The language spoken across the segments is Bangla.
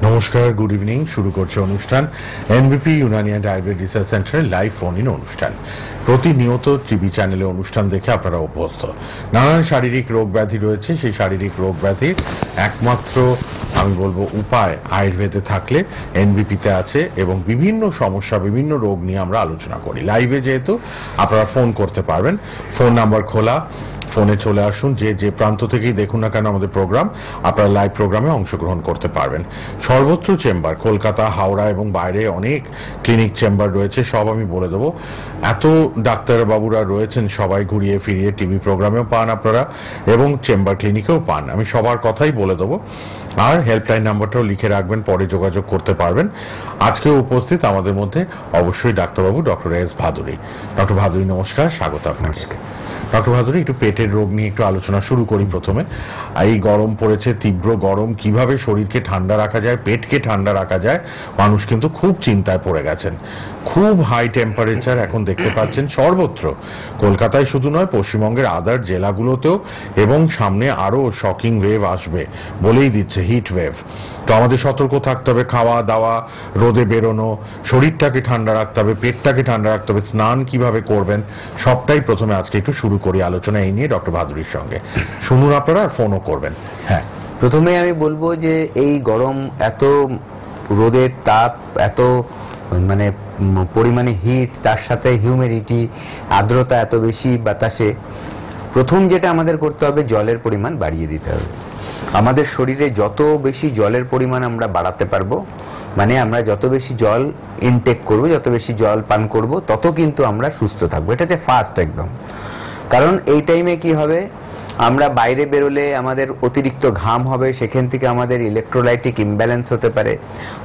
নমস্কার, গুড ইভিনিং। শুরু করছে অনুষ্ঠান এনবিপি ইউনানি অ্যান্ড আয়ুর্বেদ রিসার্চ সেন্টারের লাইভ ফোন ইন অনুষ্ঠান। প্রতিনিয়ত টিভি চ্যানেলে অনুষ্ঠান দেখে আপনারা অভ্যস্ত। নানান শারীরিক রোগ ব্যাধি রয়েছে, সেই শারীরিক রোগ ব্যাধির একমাত্র আমি বলবো উপায় আয়ুর্বেদে থাকলে এনবিপিতে আছে, এবং বিভিন্ন সমস্যা বিভিন্ন রোগ নিয়ে আমরা আলোচনা করি লাইভে। যেহেতু আপনারা ফোন করতে পারবেন, ফোন নাম্বার খোলা, ফোনে চলে আসুন। যে প্রান্ত থেকেই দেখুন না কেন আমাদের প্রোগ্রাম, আপনারা লাইভ প্রোগ্রামে অংশগ্রহণ করতে পারবেন। সর্বত্র চেম্বার, কলকাতা, হাওড়া এবং বাইরে অনেক ক্লিনিক চেম্বার রয়েছে, সব আমি বলে দেবো। এত ডাক্তারবাবুরা রয়েছেন, সবাই ঘুরিয়ে ফিরিয়ে টিভি প্রোগ্রামেও পান আপনারা এবং চেম্বার ক্লিনিকেও পান। আমি সবার কথাই বলে দেবো, আর হেল্পলাইন নাম্বারটাও লিখে রাখবেন, পরে যোগাযোগ করতে পারবেন। আজকেও উপস্থিত আমাদের মধ্যে অবশ্যই ডাক্তারবাবু doctor S Bhaduri. Doctor Bhaduri, নমস্কার, স্বাগত আপনাকে। ডক্টর ভাদুরী, একটু পেটের রোগ নিয়ে একটু আলোচনা শুরু করি প্রথমে। এই গরম পড়েছে, তীব্র গরম, কিভাবে শরীরকে ঠান্ডা রাখা যায়, পেটকে ঠান্ডা রাখা যায়, মানুষ কিন্তু খুব চিন্তায় পড়ে গেছেন। খুব হাই টেম্পারেচার এখন দেখতে পাচ্ছেন সর্বত্র, কলকাতায় শুধু নয়, পশ্চিমবঙ্গের আদার জেলাগুলোতেও, এবং সামনে আরো শকিং ওয়েভ আসবে বলেই দিচ্ছে, হিট ওয়েভ। তো আমাদের সতর্ক থাকতে হবে, খাওয়া দাওয়া, রোদে বেরোনো, শরীরটাকে ঠান্ডা রাখতে হবে, পেটটাকে ঠান্ডা রাখতে হবে, স্নান কিভাবে করবেন, সবটাই প্রথমে আজকে একটু শুরু করি আলোচনা এই নিয়ে ডক্টর ভাদুরীর সঙ্গে। শুনুন আপনারা, আর ফোনও করবেন। হ্যাঁ, প্রথমে আমি বলবো যে এই গরম, এত রোদের তাপ, এত মানে পরিমাণে হিট, তার সাথে হিউমিডিটি, আর্দ্রতা এত বেশি বাতাসে, প্রথম যেটা আমাদের করতে হবে, জলের পরিমাণ বাড়িয়ে দিতে হবে। আমাদের শরীরে যত বেশি জলের পরিমাণ আমরা বাড়াতে পারবো, মানে আমরা যত বেশি জল ইনটেক করব, যত বেশি জল পান করব, তত কিন্তু আমরা সুস্থ থাকবো। এটা হচ্ছে ফার্স্ট একদম। কারণ এই টাইমে কি হবে, আমরা বাইরে বেরোলে আমাদের অতিরিক্ত ঘাম হবে, সেখান থেকে আমাদের ইলেকট্রোলাইটিক ইমব্যালেন্স হতে পারে,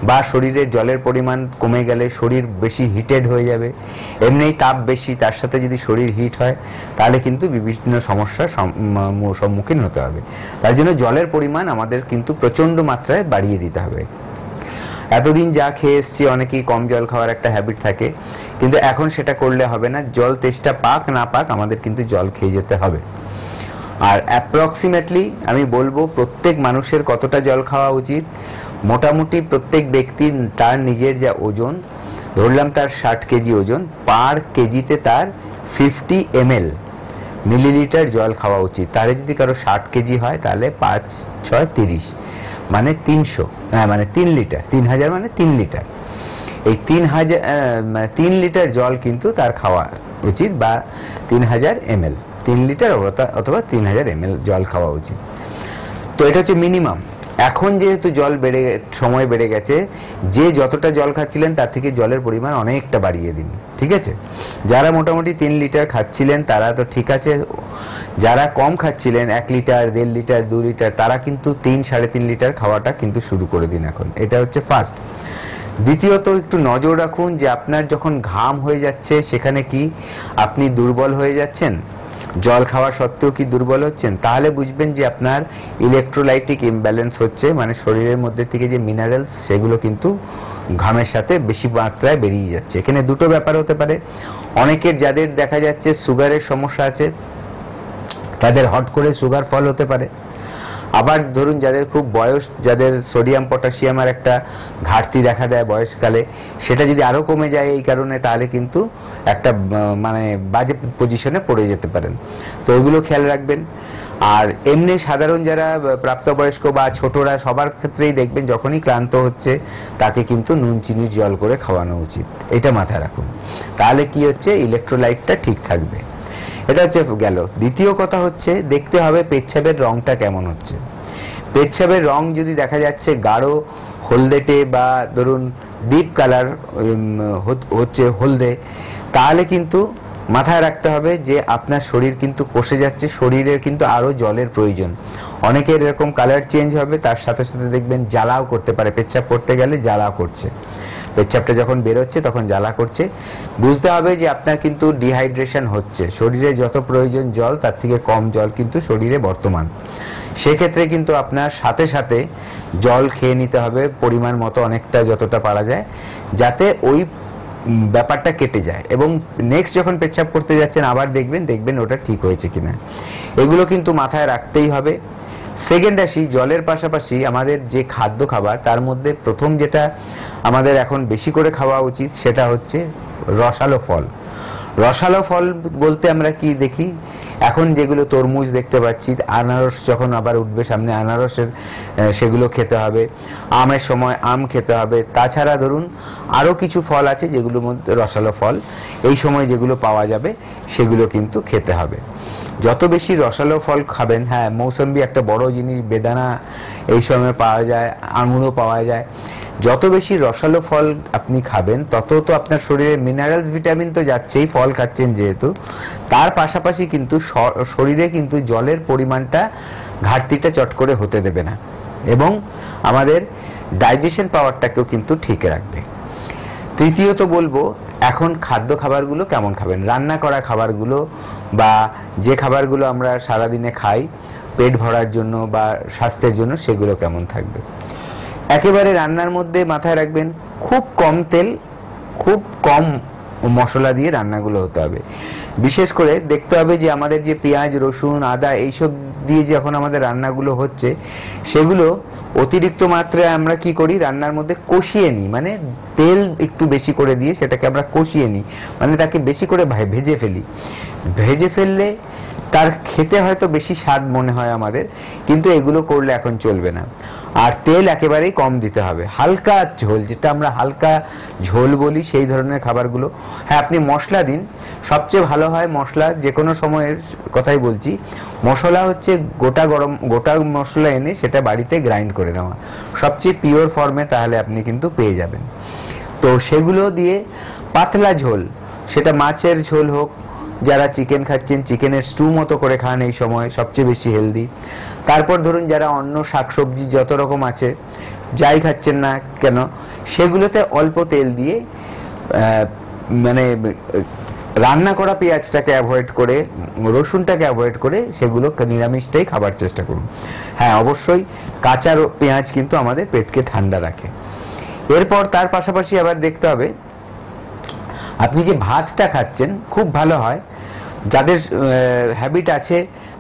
বা শরীরে জলের পরিমাণ কমে গেলে শরীর বেশি হিটেড হয়ে যাবে। এমনিই তাপ বেশি, তার সাথে যদি শরীর হিট হয়, তাহলে কিন্তু বিভিন্ন সমস্যার সম্মুখীন হতে হবে। তার জন্য জলের পরিমাণ আমাদের কিন্তু প্রচণ্ড মাত্রায় বাড়িয়ে দিতে হবে। এতদিন যা খেয়ে এসছি, অনেকেই কম জল খাওয়ার একটা হ্যাবিট থাকে, কিন্তু এখন সেটা করলে হবে না। জল তেষ্টা পাক না পাক, আমাদের কিন্তু জল খেয়ে যেতে হবে। আর অ্যাপ্রক্সিমেটলি আমি বলবো, প্রত্যেক মানুষের কতটা জল খাওয়া উচিত, মোটামুটি প্রত্যেক ব্যক্তির তার নিজের যা ওজন, ধরলাম তার 60 কেজি ওজন, পার কেজিতে তার 50 ml মিলিলিটার জল খাওয়া উচিত। তাহলে যদি কারো 60 কেজি হয়, তাহলে 5 6 30, মানে 300, মানে 3 লিটার, 3000 মানে 3 লিটার। এই 3 লিটার জল কিন্তু তার খাওয়া উচিত, বা 3000 ml, 3 লিটার অথবা 3000 ml জল খাওয়া উচিত। তো এটা হচ্ছে মিনিমাম। এখন যেহেতু সময় বেড়ে গেছে, যে যতটা জল খাচ্ছিলেন তার থেকে জলের পরিমাণ অনেকটা বাড়িয়ে দিন, ঠিক আছে? যারা মোটামুটি 3 লিটার খাচ্ছিলেন তারা তো ঠিক আছে, যারা কম খাচ্ছিলেন 1 লিটার, 1.5 লিটার, 2 লিটার, তারা কিন্তু 3-3.5 লিটার খাওয়াটা কিন্তু শুরু করে দিন এখন। এটা হচ্ছে ফার্স্ট। দ্বিতীয়ত, একটু নজর রাখুন যে আপনার যখন ঘাম হয়ে যাচ্ছে, সেখানে কি আপনি দুর্বল হয়ে যাচ্ছেন, জল খাওয়া সত্ত্বেও কি দুর্বল হচ্ছেন, তাহলে বুঝবেন যে আপনার ইলেকট্রোলাইটিক ইমব্যালেন্স হচ্ছে, মানে শরীরের মধ্যে থেকে যে মিনারেলস, সেগুলো কিন্তু ঘামের সাথে বেশি মাত্রায় বেরিয়ে যাচ্ছে। এখানে দুটো ব্যাপার হতে পারে। অনেকের যাদের দেখা যাচ্ছে সুগারের সমস্যা আছে, তাদের হট করে সুগার ফল হতে পারে। আবার ধরুন যাদের খুব বয়স, যাদের সোডিয়াম পটাশিয়ামের একটা ঘাটতি দেখা দেয় বয়সকালে, সেটা যদি আরো কমে যায় এই কারণে, তাহলে কিন্তু একটা মানে বাজে পজিশনে পড়ে যেতে পারেন। তো ওইগুলো খেয়াল রাখবেন। আর এমনি সাধারণ যারা প্রাপ্তবয়স্ক বা ছোটরা, সবার ক্ষেত্রেই দেখবেন যখনই ক্লান্ত হচ্ছে, তাকে কিন্তু নুন চিনির জল করে খাওয়ানো উচিত। এটা মাথায় রাখুন, তাহলে কি হচ্ছে, ইলেকট্রোলাইটটা ঠিক থাকবে। এটা হচ্ছে গেল। দ্বিতীয় কথা হচ্ছে, দেখতে হবে পেচ্ছাবের রংটা কেমন হচ্ছে। পেচ্ছাবের রং যদি দেখা যাচ্ছে গাঢ় হলদেটে, বা ধরুন ডিপ কালার হচ্ছে হলদে, তাহলে কিন্তু মাথায় রাখতে হবে যে আপনার শরীর কিন্তু কষে যাচ্ছে, শরীরের কিন্তু আরো জলের প্রয়োজন। অনেকের এরকম কালার চেঞ্জ হবে, তার সাথে সাথে দেখবেন জ্বালাও করতে পারে, পেচ্ছাব করতে গেলে জ্বালা করছে, পেচ্ছাবটা যখন বেরোচ্ছে তখন জ্বালা করছে। বুঝতে হবে যে আপনার কিন্তু ডিহাইড্রেশন হচ্ছে, শরীরে যত প্রয়োজন জল, তার থেকে কম জল কিন্তু শরীরে বর্তমান। সেক্ষেত্রে কিন্তু আপনার সাথে সাথে জল খেয়ে নিতে হবে পরিমাণ মতো, অনেকটা যতটা পারা যায়, যাতে ওই ব্যাপারটা কেটে যায়। এবং নেক্সট যখন পেচ্ছাব করতে যাচ্ছেন, আবার দেখবেন ওটা ঠিক হয়েছে কিনা। এগুলো কিন্তু মাথায় রাখতেই হবে। সেকেন্ড আসি, জলের পাশাপাশি আমাদের যে খাদ্য খাবার তার মধ্যে প্রথম যেটা আমাদের এখন বেশি করে খাওয়া উচিত সেটা হচ্ছে রসালো ফল। রসালো ফল বলতে আমরা কি দেখি, এখন যেগুলো তরমুজ দেখতে পাচ্ছি, আনারস যখন আবার উঠবে সামনে আনারসের সেগুলো খেতে হবে, আমের সময় আম খেতে হবে। তাছাড়া ধরুন আরও কিছু ফল আছে যেগুলোর মধ্যে রসালো ফল এই সময় যেগুলো পাওয়া যাবে সেগুলো কিন্তু খেতে হবে। যত বেশি রসালো ফল খাবেন, হ্যাঁ মৌসম্বি একটা বড় জিনিস, বেদানা এই সময় পাওয়া যায়, আঙুরও পাওয়া যায়, যত বেশি রসালো ফল আপনি খাবেন তত তো আপনার শরীরে মিনারেলস ভিটামিন তো যাচ্ছেই, ফল খাচ্ছেন যেহেতু, তার পাশাপাশি কিন্তু শরীরে কিন্তু জলের পরিমাণটা ঘাটতিটা চট করে হতে দেবে না এবং আমাদের ডাইজেশন পাওয়ারটাকেও কিন্তু ঠিক রাখবে। তৃতীয়ত বলবো, এখন খাদ্য খাবারগুলো কেমন খাবেন, রান্না করা খাবারগুলো বা যে খাবারগুলো আমরা সারাদিনে খাই পেট ভরার জন্য বা স্বাস্থ্যের জন্য সেগুলো কেমন থাকবে। একেবারে রান্নার মধ্যে মাথায় রাখবেন খুব কম তেল, খুব কম মশলা দিয়ে রান্নাগুলো হতে হবে। বিশেষ করে দেখতে হবে যে আমাদের যে পেঁয়াজ রসুন আদা এইসব দিয়ে যখন আমাদের রান্নাগুলো হচ্ছে সেগুলো অতিরিক্ত মাত্রায় আমরা কি করি, রান্নার মধ্যে কষিয়ে নিই, মানে তেল একটু বেশি করে দিয়ে সেটাকে আমরা কষিয়ে নিই, মানে তাকে বেশি করে ভেজে ফেলি। ভেজে ফেললে তার খেতে হয়তো বেশি স্বাদ মনে হয় আমাদের, কিন্তু এগুলো করলে এখন চলবে না। আর তেল একেবারেই কম দিতে হবে, হালকা ঝোল, যেটা আমরা হালকা ঝোল বলি সেই ধরনের খাবারগুলো। হ্যাঁ আপনি মশলা দিন, সবচেয়ে ভালো হয় মশলা, যে কোনো সময়ের কথাই বলছি, মশলা হচ্ছে গোটা মশলা এনে সেটা বাড়িতে গ্রাইন্ড করে নেওয়া, সবচেয়ে পিওর ফর্মে, তাহলে আপনি কিন্তু পেয়ে যাবেন। তো সেগুলো দিয়ে পাতলা ঝোল, সেটা মাছের ঝোল হোক, যারা চিকেন খাচ্ছেন চিকেনের স্টু মতো করে খান এই সময়, সবচেয়ে বেশি হেলদি। তারপর ধরুন যারা অন্য শাকসবজি যত রকম আছে যাই খাচ্ছেন না কেন সেগুলোতে অল্প তেল দিয়ে মানে রান্না করা পেঁয়াজটাকে অ্যাভয়েড করে, রসুনটাকে অ্যাভয়েড করে সেগুলো নিরামিষটাই খাবার চেষ্টা করুন। হ্যাঁ অবশ্যই কাঁচা পেঁয়াজ কিন্তু আমাদের পেটকে ঠান্ডা রাখে। এরপর তার পাশাপাশি আবার দেখতে হবে আপনি যে ভাতটা খাচ্ছেন, খুব ভালো হয় যাদের হ্যাবিট আছে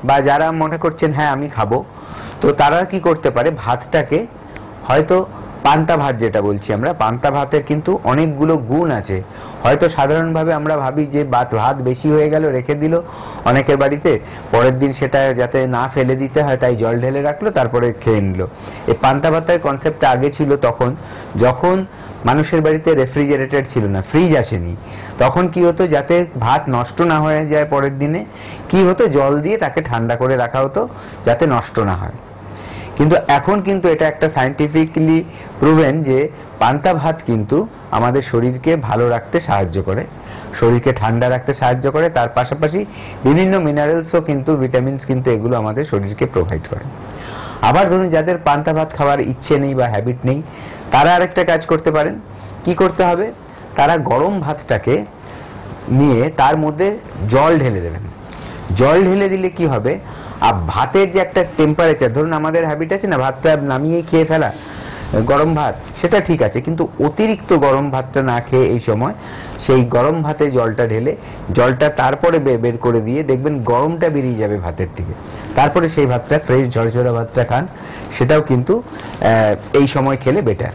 বা যারা মনে করছেন হ্যাঁ আমি খাবো, তো তারা কি করতে পারে, ভাতটাকে হয়তো পান্তা ভাত যেটা বলছি আমরা, পান্তা ভাতের কিন্তু অনেকগুলো গুণ আছে। হয়তো সাধারণভাবে আমরা ভাবি যে ভাত বেশি হয়ে গেল রেখে দিল অনেকের বাড়িতে, পরের দিন সেটা যাতে না ফেলে দিতে হয় তাই জল ঢেলে রাখলো তারপরে খেয়ে নিল। এই পান্তা ভাতের কনসেপ্টটা আগে ছিল তখন যখন মানুষের বাড়িতে রেফ্রিজারেটর ছিল না, ফ্রিজ আসেনি, তখন কি হতো যাতে ভাত নষ্ট না হয়ে যায় পরের দিনে কি হতো, জল দিয়ে তাকে ঠান্ডা করে রাখা হতো যাতে নষ্ট না হয়। কিন্তু এখন কিন্তু এটা একটা সায়েন্টিফিক্যালি প্রুভেন যে পান্তা ভাত কিন্তু আমাদের শরীরকে ভালো রাখতে সাহায্য করে, শরীরকে ঠান্ডা রাখতে সাহায্য করে, তার পাশাপাশি বিভিন্ন মিনারেলসও কিন্তু, ভিটামিনস কিন্তু এগুলো আমাদের শরীরকে প্রোভাইড করে। আবার ধরুন যাদের পান্তা ভাত খাওয়ার ইচ্ছে নেই বা হ্যাবিট নেই, তারা আরেকটা কাজ করতে পারেন। কি করতে হবে, তারা গরম ভাতটাকে নিয়ে তার মধ্যে জল ঢেলে দেবেন। জল ঢেলে দিলে কি হবে, আর ভাতের যে একটা টেম্পারেচার, ধরুন আমাদের হ্যাবিট আছে না ভাতটা নামিয়ে খেয়ে ফেলা, গরম ভাত সেটা ঠিক আছে, কিন্তু অতিরিক্ত গরম ভাতটা না খেয়ে এই সময় সেই গরম ভাতে জলটা ঢেলে জলটা তারপরে বের করে দিয়ে দেখবেন গরমটা বেরিয়ে যাবে ভাতের থেকে, তারপরে সেই ভাতটা ফ্রেশ ঝরঝরা ভাতটা খান, সেটাও কিন্তু এই সময় খেলে বেটার।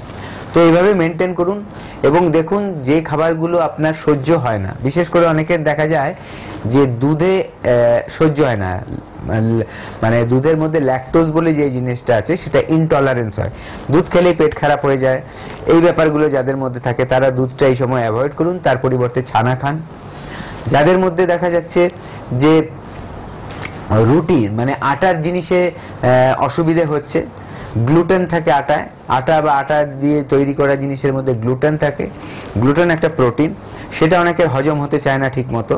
তো এইভাবে মেনটেন করুন এবং দেখুন যে খাবারগুলো আপনার সহ্য হয় না, বিশেষ করে অনেকের দেখা যায় যে দুধে সহ্য হয় না, মানে দুধের মধ্যে ল্যাকটোজ বলে যে জিনিসটা আছে সেটা ইনটলারেন্স হয়, দুধ খেলেই পেট খারাপ হয়ে যায়, এই ব্যাপারগুলো যাদের মধ্যে থাকে তারা দুধটা এই সময় অ্যাভয়েড করুন, তার পরিবর্তে ছানা খান। যাদের মধ্যে দেখা যাচ্ছে যে রুটি মানে আটার জিনিসে অসুবিধে হচ্ছে, গ্লুটেন থাকে আটায়, আটা বা আটা দিয়ে তৈরি করা জিনিসের মধ্যে গ্লুটেন থাকে, গ্লুটেন একটা প্রোটিন, সেটা অনেকের হজম হতে চায় না ঠিক মতো।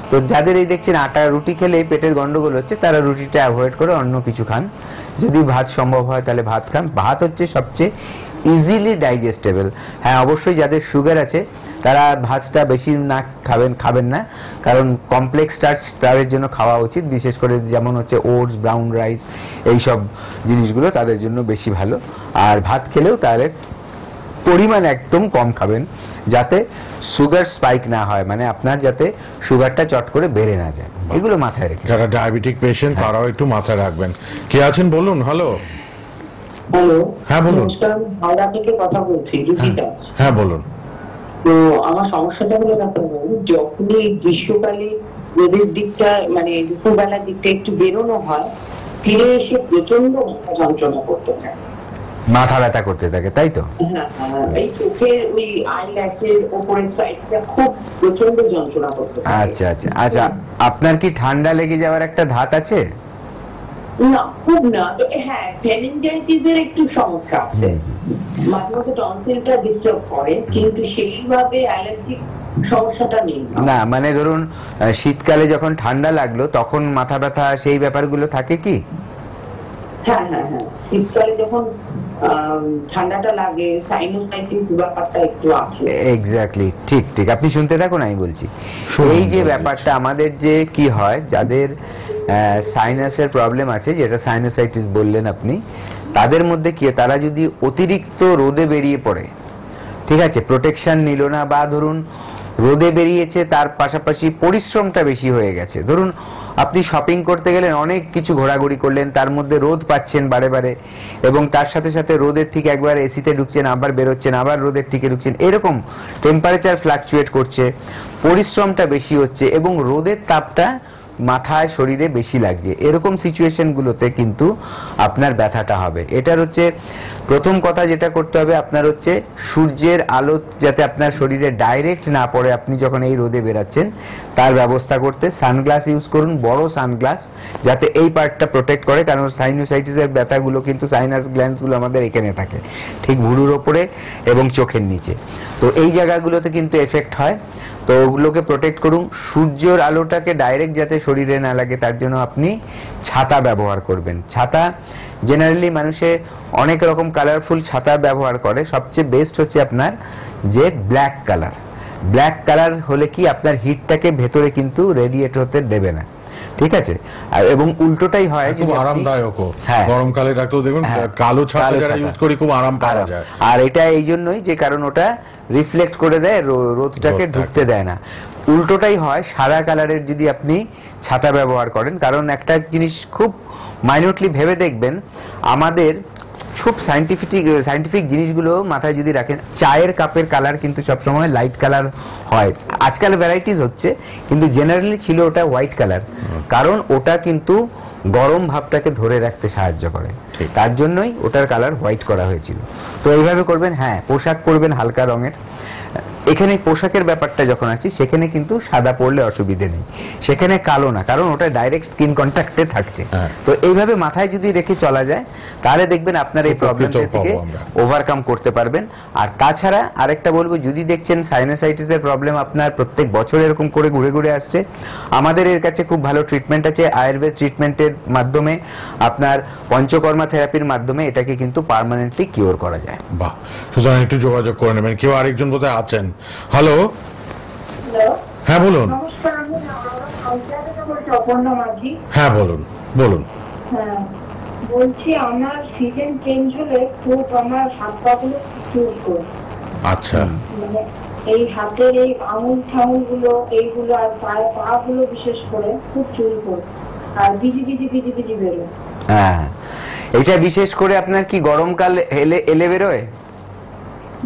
তো যাদের এই দেখছেন আটা রুটি খেলেই পেটের গন্ডগোল হচ্ছে, তারা রুটিটা অ্যাভয়েড করে অন্য কিছু খান, যদি ভাত সম্ভব হয় তাহলে ভাত খান। ভাত হচ্ছে সবচেয়ে ইজিলি ডাইজেস্টেবল। হ্যাঁ অবশ্যই যাদের সুগার আছে তারা ভাতটা বেশি না খাবেন না, কারণ কমপ্লেক্স স্টার্চ তাদের জন্য খাওয়া উচিত, বিশেষ করে যেমন হচ্ছে ওটস, ব্রাউন রাইস, এইসব জিনিসগুলো তাদের জন্য বেশি ভালো। আর ভাত খেলেও তাহলে পরিমাণ একদম কম খাবেন, যাতে সুগার স্পাইক না হয়, মানে আপনার যাতে সুগারটা চট করে বেড়ে না যায়, এগুলো মাথায় রেখে। যারা ডায়াবেটিক পেশেন্ট তারাও একটু মাথায় রাখবেন। কে আছেন বলুন। হ্যালো। হ্যালো, হ্যাঁ বলুন। হাওড়া থেকে কথা বলছি, রুচিতা। হ্যাঁ বলুন। তো আমার সমস্যাটা হলো যখনই গ্রীষ্মকালে রোদের দিকটা মানে দুপুরবেলার দিকটা একটু বেরোনো হয়, ফিরে এসে প্রচন্ড যন্ত্রণা করতে থাকে, মাথা ব্যথা করতে থাকে, তাই তো? এই চোখের ওই আইল্যাশের উপরের সাইডটা খুব প্রচন্ড যন্ত্রণা করতে থাকে। আচ্ছা আচ্ছা আচ্ছা, আপনার কি ঠান্ডা লেগে যাওয়ার একটা ধাত আছে? না, খুব না, তবে হ্যাঁ ফ্যারিনজাইটিসের একটু সমস্যা আছে, মাঝে মাঝে টনসিলটা ডিস্টার্ব করে, কিন্তু সেইভাবে অ্যালার্জিক সমস্যাটা নেই। না মানে ধরুন শীতকালে যখন ঠান্ডা লাগলো তখন মাথা ব্যথা সেই ব্যাপারগুলো থাকে কি? হ্যাঁ হ্যাঁ হ্যাঁ, শীতকালে যখন ঠান্ডাটা লাগে সাইনোসাইটিস ব্যাপারটা একটু আছে। এক্স্যাক্টলি, ঠিক ঠিক, আপনি শুনতে থাকুন, আমি বলছি। এই যে ব্যাপারটা আমাদের যে কি হয়, যাদের সাইনাসের প্রবলেম আছে, যেটা সাইনোসাইটিস বললেন আপনি, তাদের মধ্যে কি তারা যদি অতিরিক্ত রোদে বেরিয়ে পড়ে, ঠিক আছে, প্রোটেকশন নিল না, বা ধরুন রোদে বেরিয়েছে তার পাশাপাশি পরিশ্রমটা বেশি হয়ে গেছে, ধরুন আপনি শপিং করতে গেলেন, অনেক কিছু ঘোরাঘুরি করলেন, তার মধ্যে রোদ পাচ্ছেন বারে বারে, এবং তার সাথে সাথে রোদের ঠিক একবার এসিতে ঢুকছেন, আবার বেরোচ্ছেন, আবার রোদের ঠিকে ঢুকছেন, এরকম টেম্পারেচার ফ্লাকচুয়েট করছে, পরিশ্রমটা বেশি হচ্ছে এবং রোদের তাপটা মাথায় শরীরে বেশি লাগছে, এরকম সিচুয়েশন গুলোতে কিন্তু আপনার ব্যথাটা হবে। এটার হচ্ছে প্রথম কথা যেটা করতে হবে আপনার হচ্ছে সূর্যের আলো যাতে আপনার শরীরে ডাইরেক্ট না পড়ে, আপনি যখন এই রোদে বেরাচ্ছেন তার ব্যবস্থা করতে সানগ্লাস ইউজ করুন, বড় সানগ্লাস, যাতে এই পার্টটা প্রোটেক্ট করে, কারণ সাইনোসাইটিসের ব্যথাগুলো কিন্তু সাইনাস গ্ল্যান্ডসগুলো আমাদের এখানে থাকে, ঠিক ভুরুর ওপরে এবং চোখের নিচে, তো এই জায়গাগুলোতে কিন্তু এফেক্ট হয়। তো ওগুলোকে প্রোটেক্ট করুন, সূর্যের আলোটাকে ডাইরেক্ট যাতে শরীরে না লাগে তার জন্য আপনি ছাতা ব্যবহার করবেন। ছাতা জেনারেলি মানুষে অনেক রকম কালারফুল ছাতা ব্যবহার করে, সবচেয়ে বেস্ট হচ্ছে আপনার যে ব্ল্যাক কালার। ব্ল্যাক কালার হলে কি আপনার হিটটাকে ভেতরে কিন্তু রেডিয়েট হতে দেবে না, ঠিক আছে, আর এবং উল্টোটাই হয়, খুব আরামদায়ক। হ্যাঁ, গরমকালে ডাক্তার দেখুন কালো ছাতা যারা ইউজ করি খুব আরাম পাওয়া যায়, আর এটা এই জন্যই যে কারণ ওটা রিফ্লেক্ট করে দেয়, রোদটাকে ঢুকতে দেয় না। উল্টোটাই হয় সাদা কালারের যদি আপনি ছাতা ব্যবহার করেন, কারণ একটা জিনিস খুব মাইনরলি ভেবে দেখবেন, আমাদের খুব সাইন্টিফিক জিনিসগুলো মাথায় যদি রাখেন, চায়ের কাপের কালার কিন্তু সবসময় লাইট কালার হয়, আজকাল ভ্যারাইটিস হচ্ছে, কিন্তু জেনারেলি ছিল ওটা হোয়াইট কালার, কারণ ওটা কিন্তু গরম ভাবটাকে ধরে রাখতে সাহায্য করে, তার জন্যই ওটার কালার হোয়াইট করা হয়েছিল। তো এইভাবে করবেন। হ্যাঁ, পোশাক পরবেন হালকা রঙের। এখানে পোশাকের ব্যাপারটা যখন আসি, সেখানে কিন্তু সাদা পরলে অসুবিধে নেই, সেখানে কালো না, কারণ ওটা ডাইরেক্ট স্কিন কন্ট্যাক্টে থাকছে। তো এইভাবে মাথায় যদি রেখে চলা যায়, তাহলে দেখবেন আপনার এই প্রবলেমটা থেকে ওভারকাম করতে পারবেন। আর তাছাড়া আরেকটা বলবো, যদি দেখছেন সাইনোসাইটিসের প্রবলেম আপনার প্রত্যেক বছর এরকম করে ঘুরে ঘুরে আসছে, আমাদের এর কাছে খুব ভালো ট্রিটমেন্ট আছে, আয়ুর্বেদ ট্রিটমেন্টের মাধ্যমে, আপনার পঞ্চকর্মা থেরাপির মাধ্যমে এটাকে কিন্তু পার্মানেন্টলি কিওর করা যায়। বাহ, সুতরাং একটু যোগাযোগ করে নেবেন। কেউ আরেকজন বোধহয় আছেন। হ্যালো। হ্যাঁ বলুন। হ্যাঁ বলুন বলুন। বলছি আমার সিজন চেঞ্জ হলে খুব আমার হাত পা গুলো চুল করে। আচ্ছা। মানে এই হাতের এই আঙুল ঠাঙুল গুলো এইগুলো আর পায়ে পা গুলো বিশেষ করে খুব চুল করে আর বিজি বিজি বিজি বিজি বেরোয়। হ্যাঁ, এটা বিশেষ করে আপনার কি গরমকাল এলে বেরোয়?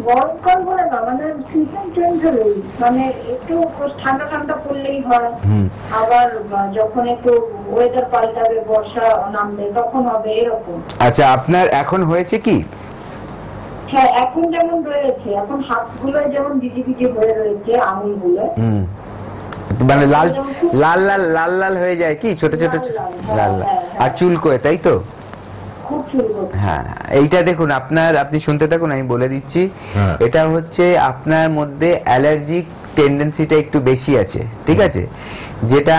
গরমকাল বলে না, মানে সিজন চেঞ্জ হলেই, মানে একটু ঠান্ডা ঠান্ডা পড়লেই হয়, আবার যখন একটু ওয়েদার পাল্টাবে, বর্ষা নামবে তখন হবে, এরকম। আচ্ছা, আপনার এখন হয়েছে কি? হ্যাঁ, এখন যেমন রয়েছে, এখন হাতগুলো যেমন বিজি বিজি হয়ে রয়েছে, আঙুলগুলো মানে লাল লাল লাল লাল লাল হয়ে যায় কি, ছোট ছোট লাল লাল, আর চুলকোয়, তাই তো? হ্যাঁ, এইটা দেখুন আপনি শুনতে থাকুন, আমি বলে দিচ্ছি। এটা হচ্ছে আপনার মধ্যে অ্যালার্জিক টেন্ডেন্সিটা একটু বেশি আছে, ঠিক আছে, যেটা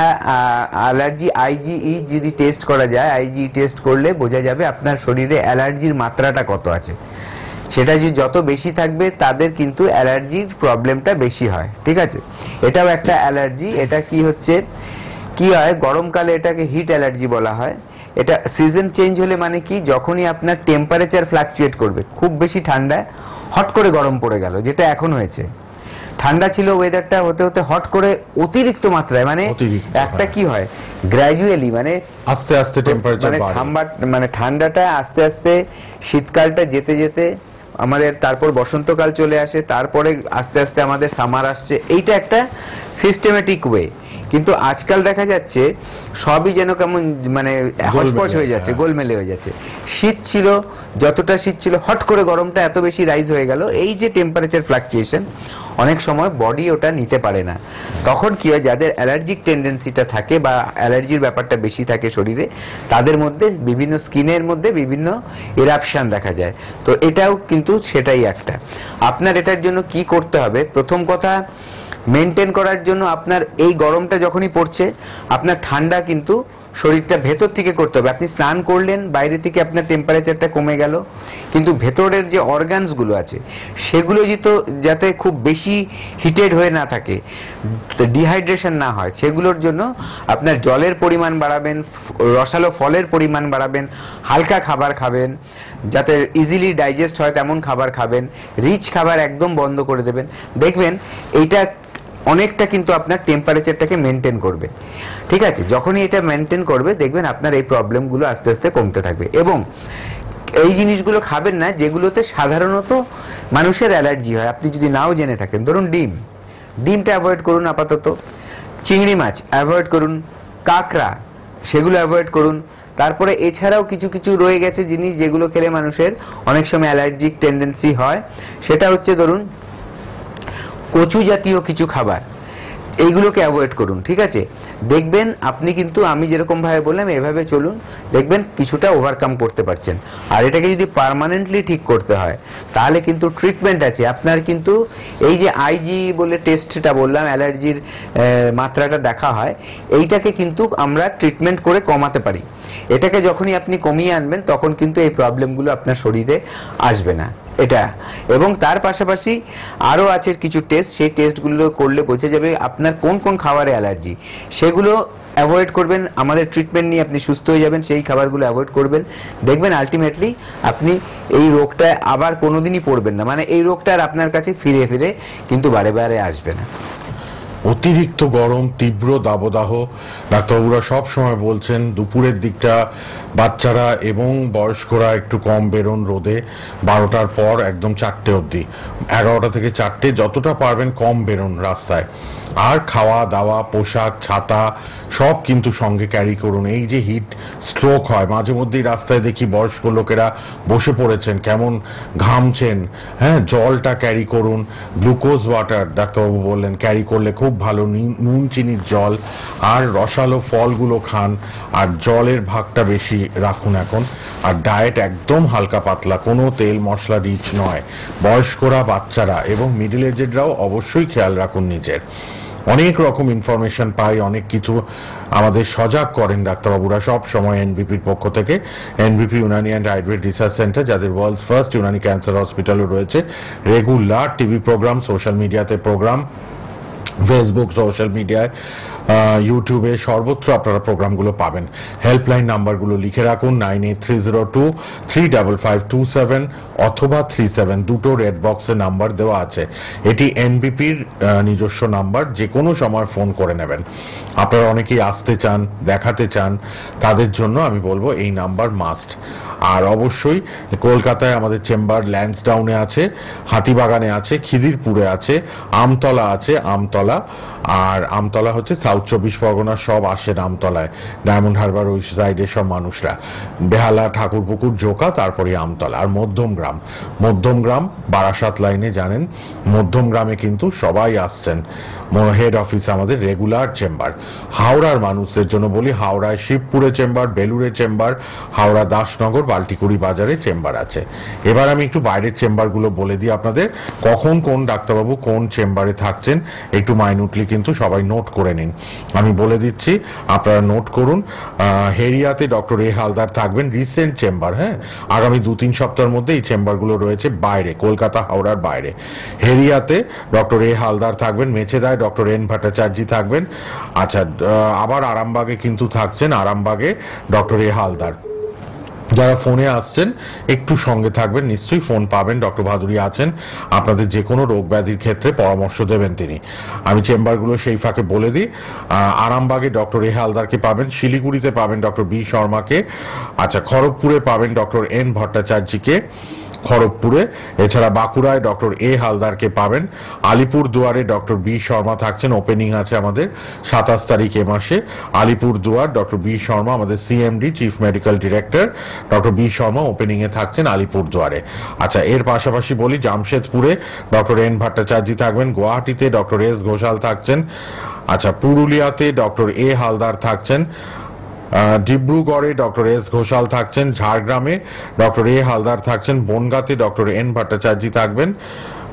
অ্যালার্জি আইজিই যদি টেস্ট করা যায়, আইজিই টেস্ট করলে বোঝা যাবে আপনার শরীরে অ্যালার্জির মাত্রাটা কত আছে। সেটা যদি যত বেশি থাকবে তাদের কিন্তু অ্যালার্জির প্রবলেমটা বেশি হয়, ঠিক আছে। এটাও একটা অ্যালার্জি। এটা কি হচ্ছে, কি হয়, গরমকালে এটাকে হিট অ্যালার্জি বলা হয়, এটা সিজন চেঞ্জ হলে মানে কি, যখনই আপনার টেম্পারেচার ফ্লাকচুয়েট করবে, খুব বেশি ঠান্ডায় হট করে গরম পড়ে গেল, যেটা এখন হয়েছে। ঠান্ডা ছিল ওয়েদারটা, হতে হতে হট করে অতিরিক্ত মাত্রায়, মানে একটা কি হয় গ্র্যাজুয়ালি, মানে আস্তে আস্তে টেম্পারেচার বাড়ে, মানে ঠান্ডাটা আস্তে আস্তে, শীতকালটা যেতে যেতে আমাদের তারপর বসন্তকাল চলে আসে, তারপরে আস্তে আস্তে আমাদের সামার আসছে। এইটা একটা সিস্টেমেটিক ওয়ে। কিন্তু আজকাল দেখা যাচ্ছে সবই যেন কেমন মানে হচপচ হয়ে যাচ্ছে, গোলমেলে হয়ে যাচ্ছে। শীত ছিল, যতটা শীত ছিল, হট করে গরমটা এত বেশি রাইজ হয়ে গেল। এই যে টেম্পারেচার ফ্লাকচুয়েশন, অনেক সময় বডি ওটা নিতে পারে না। তখন কি হয়, যাদের অ্যালার্জিক টেন্ডেন্সিটা থাকে বা অ্যালার্জির ব্যাপারটা বেশি থাকে শরীরে, তাদের মধ্যে বিভিন্ন স্কিনের মধ্যে বিভিন্ন ইরাপশন দেখা যায়। তো এটাও কিন্তু সেটাই একটা। আপনার এটার জন্য কি করতে হবে, প্রথম কথা মেনটেন করার জন্য আপনার এই গরমটা যখনই পড়ছে, আপনার ঠান্ডা কিন্তু শরীরটা ভেতর থেকে করতে হবে। আপনি স্নান করলেন, বাইরে থেকে আপনার টেম্পারেচারটা কমে গেল, কিন্তু ভেতরের যে অর্গানসগুলো আছে সেগুলো যাতে খুব বেশি হিটেড হয়ে না থাকে, ডিহাইড্রেশন না হয়, সেগুলোর জন্য আপনার জলের পরিমাণ বাড়াবেন, রসালো ফলের পরিমাণ বাড়াবেন, হালকা খাবার খাবেন, যাতে ইজিলি ডাইজেস্ট হয় তেমন খাবার খাবেন, রিচ খাবার একদম বন্ধ করে দেবেন। দেখবেন এইটা অনেকটা কিন্তু আপনার টেম্পারেচারটাকে মেনটেন করবে। ঠিক আছে, যখনই এটা মেনটেন করবে, দেখবেন আপনার এই প্রবলেমগুলো আস্তে আস্তে কমতে থাকবে। এবং এই জিনিসগুলো খাবেন না যেগুলোতে সাধারণত মানুষের অ্যালার্জি হয়, আপনি যদি নাও জেনে থাকেন। ধরুন ডিমটা অ্যাভয়েড করুন আপাতত, চিংড়ি মাছ অ্যাভয়েড করুন, কাঁকড়া সেগুলো অ্যাভয়েড করুন। তারপরে এছাড়াও কিছু কিছু রয়ে গেছে জিনিস যেগুলো খেলে মানুষের অনেক সময় অ্যালার্জিক টেন্ডেন্সি হয়। সেটা হচ্ছে ধরুন কচু জাতীয় কিছু খাবার, এইগুলোকে অ্যাভয়েড করুন। ঠিক আছে, দেখবেন আপনি কিন্তু আমি যেরকম ভাবে বললাম এভাবে চলুন, দেখবেন কিছুটা ওভারকাম করতে পারছেন। আর এটাকে যদি পার্মানেন্টলি ঠিক করতে হয় তাহলে কিন্তু ট্রিটমেন্ট আছে। আপনার কিন্তু এই যে আইজি বলে টেস্টটা বললাম, অ্যালার্জির মাত্রাটা দেখা হয়, এইটাকে কিন্তু আমরা ট্রিটমেন্ট করে কমাতে পারি। এটাকে যখনই আপনি কমিয়ে আনবেন তখন কিন্তু এই প্রবলেমগুলো আপনার শরীরে আসবে না। এটা এবং তার পাশাপাশি আরও আছে কিছু টেস্ট, সেই টেস্টগুলো করলে বোঝা যাবে আপনার কোন কোন খাবারে অ্যালার্জি, সেগুলো অ্যাভয়েড করবেন। আমাদের ট্রিটমেন্ট নিয়ে আপনি সুস্থ হয়ে যাবেন, সেই খাবারগুলো অ্যাভয়েড করবেন। দেখবেন আলটিমেটলি আপনি এই রোগটায় আবার কোনোদিনই পড়বেন না, মানে এই রোগটা আর আপনার কাছে ফিরে ফিরে কিন্তু বারে বারে আসবে না। অতিরিক্ত গরম, তীব্র দাবদাহ, ডাক্তারবাবুরা সব সময় বলছেন দুপুরের দিকটা বাচ্চারা এবং বয়স্করা একটু কম বেরোন রোদে, 12টার পর একদম 4টে অবধি, 11টা থেকে 4টে যতটা পারবেন কম বেরোন রাস্তায়। আর খাওয়া দাওয়া, পোশাক, ছাতা সব কিন্তু সঙ্গে ক্যারি করুন। এই যে হিট স্ট্রোক হয়, মাঝে মধ্যেই রাস্তায় দেখি বয়স্ক লোকেরা বসে পড়েছেন, কেমন ঘামছেন। হ্যাঁ, জলটা ক্যারি করুন, গ্লুকোজ ওয়াটার ডাক্তারবাবু বললেন ক্যারি করলে খুব ভালো, নুন চিনির জল, আর রসালো ফলগুলো খান, আর জলের ভাগটা বেশি রাখুন এখন। আর ডায়েট একদম হালকা পাতলা, কোনো তেল মশলা রিচ নয়। বয়স্করা, বাচ্চারা এবং মিডল এজেডরাও অবশ্যই খেয়াল রাখুন নিজের। অনেক রকম ইনফরমেশন পাই, অনেক কিছু আমাদের সজাগ করেন ডাক্তারবাবুরা সব সময় এনবিপির পক্ষ থেকে। এনবিপি Unani and Ayurveda research centre, যাদের ওয়ার্ল্ডস ফার্স্ট ইউনানি ক্যান্সার হসপিটালও রয়েছে, রেগুলার টিভি প্রোগ্রাম, সোশ্যাল মিডিয়াতে প্রোগ্রাম, ফেসবুক, সোশ্যাল মিডিয়ায়, ইউটিউবে, সর্বত্র আপনারা প্রোগ্রামগুলো পাবেন। হেল্পলাইন নাম্বারগুলো লিখে রাখুন, 9830235527 অথবা 37, দুটো রেড বক্সে নাম্বার দেওয়া আছে। এটি এনবিপির নিজস্ব নাম্বার, যে কোনো সময় ফোন করে নেবেন। আপনারা অনেকেই আসতে চান, দেখাতে চান, তাদের জন্য আমি বলবো এই নাম্বার মাস্ট। আর অবশ্যই কলকাতায় আমাদের চেম্বার ল্যান্সডাউনে আছে, হাতিবাগানে আছে, খিদিরপুরে আছে, আমতলা আছে, আমতলা, আর আমতলা হচ্ছে সাউথ 24 পরগনা, সব আসেন আমতলায়, ডায়মন্ড হারবার ওই সাইডের সব মানুষরা, বেহালা, ঠাকুরপুকুর, জোকা, তারপরে আমতলা। আর মধ্যমগ্রাম বারাসাত লাইনে জানেন, মধ্যমগ্রামে কিন্তু সবাই আসছেন, হেড অফিস আমাদের রেগুলার চেম্বার। হাওড়ার মানুষদের জন্য বলি, হাওড়ায় শিবপুরে চেম্বার, বেলুড়ে চেম্বার, হাওড়া দাসনগর, বাল্টিকুড়ি বাজারে চেম্বার আছে। এবার আমি একটু বাইরের চেম্বারগুলো বলে দিই আপনাদের, কখন কোন ডাক্তারবাবু কোন চেম্বারে থাকছেন, একটু মাইনুটলি কিন্তু সবাই নোট করে নিন, আমি বলে দিচ্ছি, আপনারা নোট করুন। হেরিয়াতে ডক্টর এ হালদার থাকবেন, রিসেন্ট চেম্বার, হ্যাঁ, আগামী 2-3 সপ্তাহের মধ্যে এই চেম্বারগুলো রয়েছে বাইরে, কলকাতা হাওড়ার বাইরে। হেরিয়াতে ডক্টর এ হালদার থাকবেন, মেছেদায় ডক্টর এন ভট্টাচার্য থাকবেন। আচ্ছা, আবার আরামবাগে কিন্তু থাকছেন, আরামবাগে ডক্টর এ হালদার। যারা ফোনে আসছেন একটু সঙ্গে থাকবেন, নিশ্চয়ই ফোন পাবেন, ডক্টর ভাদুরী আছেন, আপনাদের যে কোনো রোগ ব্যাধির ক্ষেত্রে পরামর্শ দেবেন তিনি। আমি চেম্বারগুলো সেই ফাঁকে বলে দিই, আরামবাগে ডক্টর এ হালদারকে পাবেন, শিলিগুড়িতে পাবেন ডক্টর বি শর্মাকে, আচ্ছা খড়গপুরে পাবেন ডক্টর এন ভট্টাচার্যকে, খড়গপুরে, এছাড়া বাঁকুড়ায় ডক্টর এ হালদারকে পাবেন, আলিপুর দুয়ারে ডক্টর বি শর্মা থাকছেন, ওপেনিং আছে আমাদের 27 তারিখ এ মাসে, আলিপুর দুয়ার ডক্টর বি শর্মা, আমাদের CMD chief medical director doctor B Sharma opening এ থাকছেন আলিপুর দুয়ারে। আচ্ছা, এর পাশাপাশি বলি, জামশেদপুরে ডক্টর এন ভট্টাচার্য থাকবেন, গুয়াহাটিতে ডক্টর এস ঘোষাল থাকছেন, আচ্ছা পুরুলিয়াতে ডক্টর এ হালদার থাকছেন, ডিব্রুগড়ে ডক্টর এস ঘোষাল থাকছেন, ঝাড়গ্রামে ডক্টর এ হালদার থাকছেন, বনগাঁতে ডক্টর এন ভট্টাচার্য থাকবেন,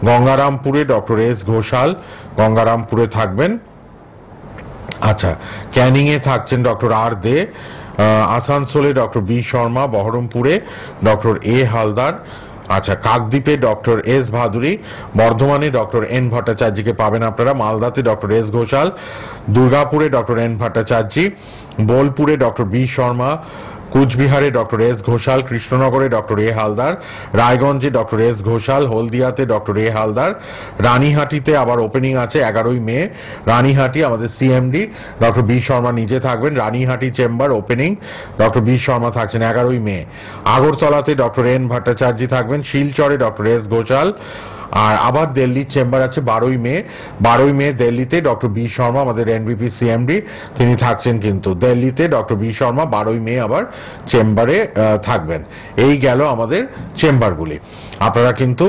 গঙ্গারামপুরে ডক্টর এস ঘোষাল গঙ্গারামপুরে থাকবেন, আচ্ছা ক্যানিং এ থাকছেন ডক্টর আর দে, আসানসোলে ডক্টর বি শর্মা, বহরমপুরে ডক্টর এ হালদার, আচ্ছা কাকদ্বীপে ডক্টর এস ভাদুরী, বর্ধমানে ডক্টর এন ভট্টাচার্যকে পাবেন আপনারা, মালদাতে ডক্টর এস ঘোষাল, দুর্গাপুরে ডক্টর এন ভট্টাচার্য, বোলপুরে ডক্টর বি শর্মা, কুচবিহারে ডক্টর এস ঘোষাল, কৃষ্ণনগরে ডক্টর এ হালদার, রায়গঞ্জে ডক্টর এস ঘোষাল, হলদিয়াতে ডক্টর এ হালদার, রানীহাটিতে আবার ওপেনিং আছে 11ই মে, রানীহাটি আমাদের সিএমডি ডক্টর বি শর্মা নিজে থাকবেন, Ranihati chamber opening doctor B Sharma থাকছেন 11ই মে, আগরতলাতে ডক্টর এন ভট্টাচার্য থাকবেন, শিলচরে ডক্টর এস ঘোষাল, আর আবার দিল্লির চেম্বার আছে 12ই মে দিল্লিতে ডক্টর বি শর্মা আমাদের এনবিপি সিএমডি তিনি থাকছেন, কিন্তু দিল্লিতে ডক্টর বি শর্মা 12ই মে আবার চেম্বারে থাকবেন। এই গেল আমাদের চেম্বারগুলি। আপনারা কিন্তু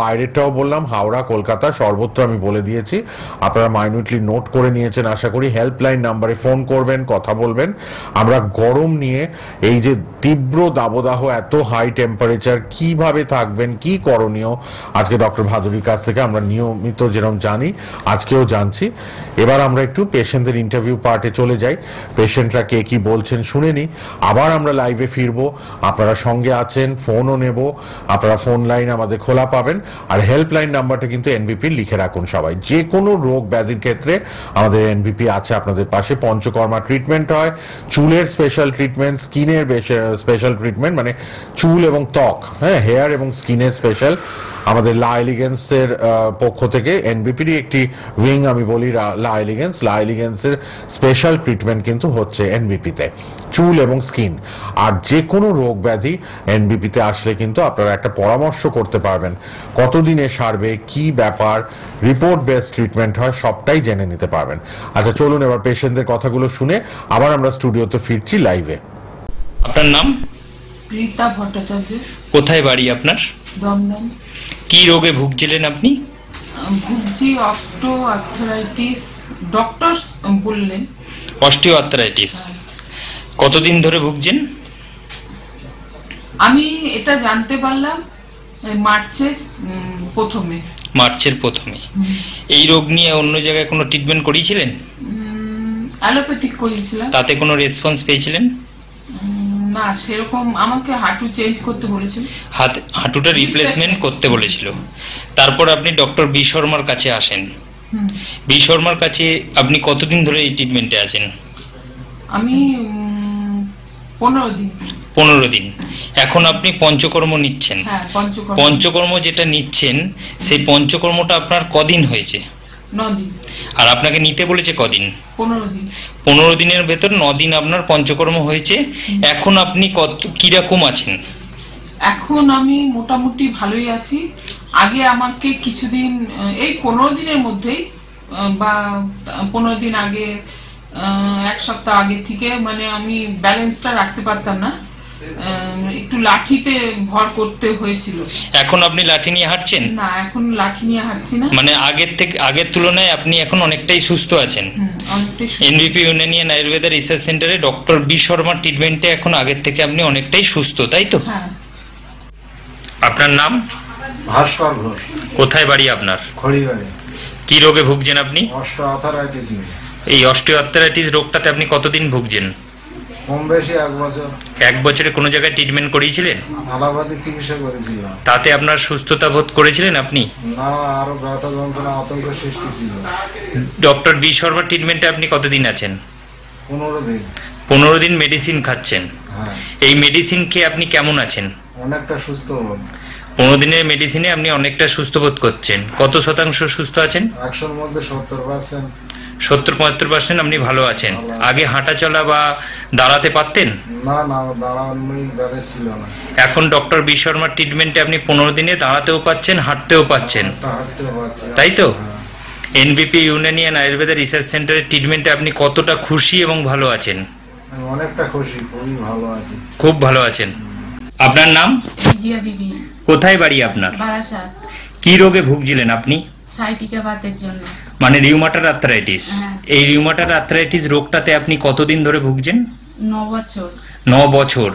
বাইরেরটাও বললাম, হাওড়া কলকাতা সর্বত্র আমি বলে দিয়েছি, আপনারা মাইনুটলি নোট করে নিয়েছেন আশা করি। হেল্পলাইন নাম্বারে ফোন করবেন, কথা বলবেন। আমরা গরম নিয়ে, এই যে তীব্র দাবদাহ, এত হাই টেম্পারেচার, কিভাবে থাকবেন, কি করণীয়, আজকে ডক্টর ভাদুরীর কাছ থেকে আমরা নিয়মিত যেরকম জানি আজকেও জানছি। এবার আমরা একটু পেশেন্টদের ইন্টারভিউ পার্টে চলে যাই, পেশেন্টরা কে কি বলছেন শুনে নিই, আবার আমরা লাইভে ফিরবো। আপনারা সঙ্গে আছেন, ফোনও নেব, আপনারা ফোন লাইন আমাদের খোলা পাবেন, আর হেল্পলাইন নাম্বারটা কিন্তু এনবিপি লিখে রাখুন সবাই। যে কোনো রোগ ব্যাধির ক্ষেত্রে আমাদের এনবিপি আছে আপনাদের পাশে। পঞ্চকর্মা ট্রিটমেন্ট হয়, চুলের স্পেশাল ট্রিটমেন্ট, স্কিনের স্পেশাল ট্রিটমেন্ট, মানে চুল এবং ত্বক, হ্যাঁ হেয়ার এবং স্কিনের স্পেশাল, আমাদের লা এলিগেন্সের পক্ষ থেকে এনবিপির একটি উইং আমি বলি লা এলিগেন্সের স্পেশাল ট্রিটমেন্ট কিন্তু হচ্ছে এনবিপিতে, চুল এবং স্কিন। আর যে কোনো রোগ ব্যাধি এনবিপিতে আসলে কিন্তু আপনারা একটা পরামর্শ করতে পারবেন, কতদিনে সারবে, কি ব্যাপার, রিপোর্ট বেসড ট্রিটমেন্ট হয়, সবটাই জেনে নিতে পারবেন। আচ্ছা চলুন এবার পেশেন্টদের কথাগুলো শুনে আবার আমরা স্টুডিওতে ফিরছি লাইভে। আপনার নাম? রীতা ভট্টাচার্য। কোথায় বাড়ি আপনার? দমদম। কি রোগে ভুগছিলেন আপনি? ভুগছি অস্টিও আর্থ্রাইটিস, ডক্টরস বললেন। অস্টিও আর্থ্রাইটিস কতদিন ধরে ভুগছেন? আমি এটা জানতে পারলাম মার্চের প্রথমে। এই রোগ নিয়ে অন্য জায়গায় কোনো ট্রিটমেন্ট করিয়েছিলেন? অ্যালোপ্যাথিক করিয়েছিলাম। তাতে কোনো রেসপন্স পেয়েছিলেন? না, সেরকম আমাকে হাঁটু চেঞ্জ করতে বলেছিল, হাঁটুটা রিপ্লেসমেন্ট করতে বলেছিল। তারপর আপনি ডক্টর বি শর্মার কাছে আসেন। বি শর্মার কাছে আপনি কতদিন ধরে এই ট্রিটমেন্টে আছেন? আমি 15 দিন। এখন আপনি পঞ্চকর্ম নিচ্ছেন। হ্যাঁ, পঞ্চকর্ম যেটা নিচ্ছেন, সেই পঞ্চকর্মটা আপনার কদিন হয়েছে? 9 দিন। আর আপনাকে নিতে বলেছে কদিন? 15 দিন। 15 দিনের ভেতর 9 দিন আপনার পঞ্চকর্ম হয়েছে। এখন আপনি কিরকম আছেন? এখন আমি মোটামুটি ভালোই আছি। আগে আমাকে কিছুদিন, এই 15 দিনের মধ্যেই বা 15 দিন আগে, 1 সপ্তাহ আগে থেকে মানে আমি ব্যালেন্সটা রাখতে পারতাম না, একটু লাঠিতে ভর করতে হয়েছিল। এখন আপনি লাঠি নিয়ে হাঁটছেন? না, এখন লাঠি নিয়ে হাঁটছি না। মানে আগের তুলনায় আপনি এখন অনেকটাই সুস্থ আছেন। এনবিপি ইউনানিয়ান আয়ুর্বেদা রিসার্চ সেন্টারে ডক্টর বি শর্মার ট্রিটমেন্টে এখন আগের থেকে আপনি অনেকটাই সুস্থ, তাই তো? হ্যাঁ। আপনার নাম? ভাস্কর ঘোষ। কোথায় বাড়ি আপনার? খড়িবাড়ি। কি রোগে ভুগছেন আপনি? অস্টিওআর্থ্রাইটিস। এই অস্টিওআর্থ্রাইটিস রোগটাতে আপনি কতদিন ভুগছেন? কম বেশি 1 বছর। 1 বছরে কোনো জায়গায় ট্রিটমেন্ট করিয়েছিলেন? অ্যালোপ্যাথিক চিকিৎসা করেছিলাম। তাতে আপনার সুস্থতা বোধ করেছিলেন আপনি? না, আরো ব্যথা যন্ত্রণা আতঙ্ক সৃষ্টি ছিল। ডক্টর বি শর্মা ট্রিটমেন্টে আপনি কতদিন আছেন? 15 দিন। 15 দিন মেডিসিন খাচ্ছেন। হ্যাঁ। এই মেডিসিন খেয়ে আপনি কেমন আছেন? অনেকটা সুস্থ বোধ। 15 দিনের মেডিসিনে আপনি অনেকটা সুস্থ বোধ করছেন। কত শতাংশ সুস্থ আছেন? 100-র মধ্যে 70%। 70-75% আপনি ভালো আছেন। আগে হাঁটা চলা বা দাঁড়াতে পারতেন? না না, দাঁড়ানোই ব্যাপার ছিল না। এখন ডক্টর বি শর্মার ট্রিটমেন্টে আপনি 15 দিনে দাঁড়াতেও পাচ্ছেন, হাঁটতেও পাচ্ছেন, হাঁটতেও পারছি। তাই তো? এনবিপি ইউনানিয়ান আয়ুর্বেদা রিসার্চ সেন্টারের ট্রিটমেন্টে আপনি কতটা খুশি এবং ভালো আছেন? আমি অনেকটা খুশি, খুবই ভালো আছি। খুব ভালো আছেন। আপনার নাম? জিয়া বিবি। কোথায় বাড়ি আপনার? বারাসাত। কি রোগে ভুগছিলেন আপনি? সাইটিকা বাতের জন্য। মানে রিউমাটার আর্থ্রাইটিস। এই রিউমাটার আর্থ্রাইটিস রোগটাতে আপনি কতদিন ধরে ভুগছেন? 9 বছর। 9 বছর।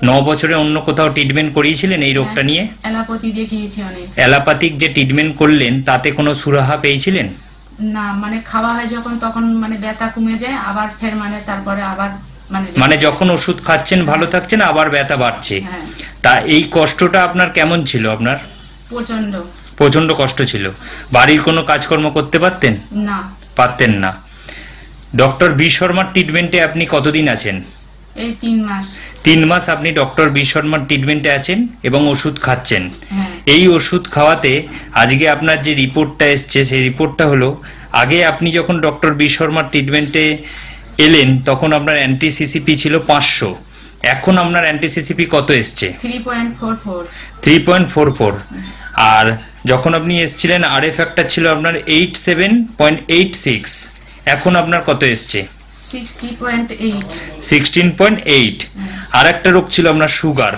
9 বছরে অন্য কোথাও ট্রিটমেন্ট করিয়েছিলেন এই রোগটা নিয়ে? অ্যালোপ্যাথি দেখিয়েছি অনেক। অ্যালোপ্যাথিক যে ট্রিটমেন্ট করলেন তাতে কোনো সুরাহা পেয়েছিলেন? না, মানে খাওয়া হয় যখন তখন মানে ব্যথা কমে যায়, আবার ফের মানে তারপরে আবার মানে যখন ওষুধ খাচ্ছেন ভালো থাকছেন, আবার ব্যথা বাড়ছে। তা এই কষ্টটা আপনার কেমন ছিল? আপনার প্রচন্ড প্রচন্ড কষ্ট ছিল। বাড়ির কোনো কাজকর্ম করতে পারতেন? না, পারতেন না। ডক্টর বি শর্মার ট্রিটমেন্টে আপনি কতদিন আছেন? এই 3 মাস। 3 মাস আপনি ডক্টর বি শর্মার ট্রিটমেন্টে আছেন এবং ওষুধ খাচ্ছেন। এই ওষুধ খাওয়াতে আজকে আপনার যে রিপোর্টটা এসছে সেই রিপোর্টটা হলো, আগে আপনি যখন ডক্টর বি শর্মার ট্রিটমেন্টে এলেন তখন আপনার অ্যান্টি-সিসিপি ছিল 500, এখন আপনার অ্যান্টি-সিসিপি কত এসছে? 3.44। 3.44। আর যখন আপনি এসছিলেন আরএফ ফ্যাক্টর ছিল আপনার 87.86, এখন আপনার কত এসছে? 60.8। 16.8। আর একটা রোগ ছিল আপনার সুগার।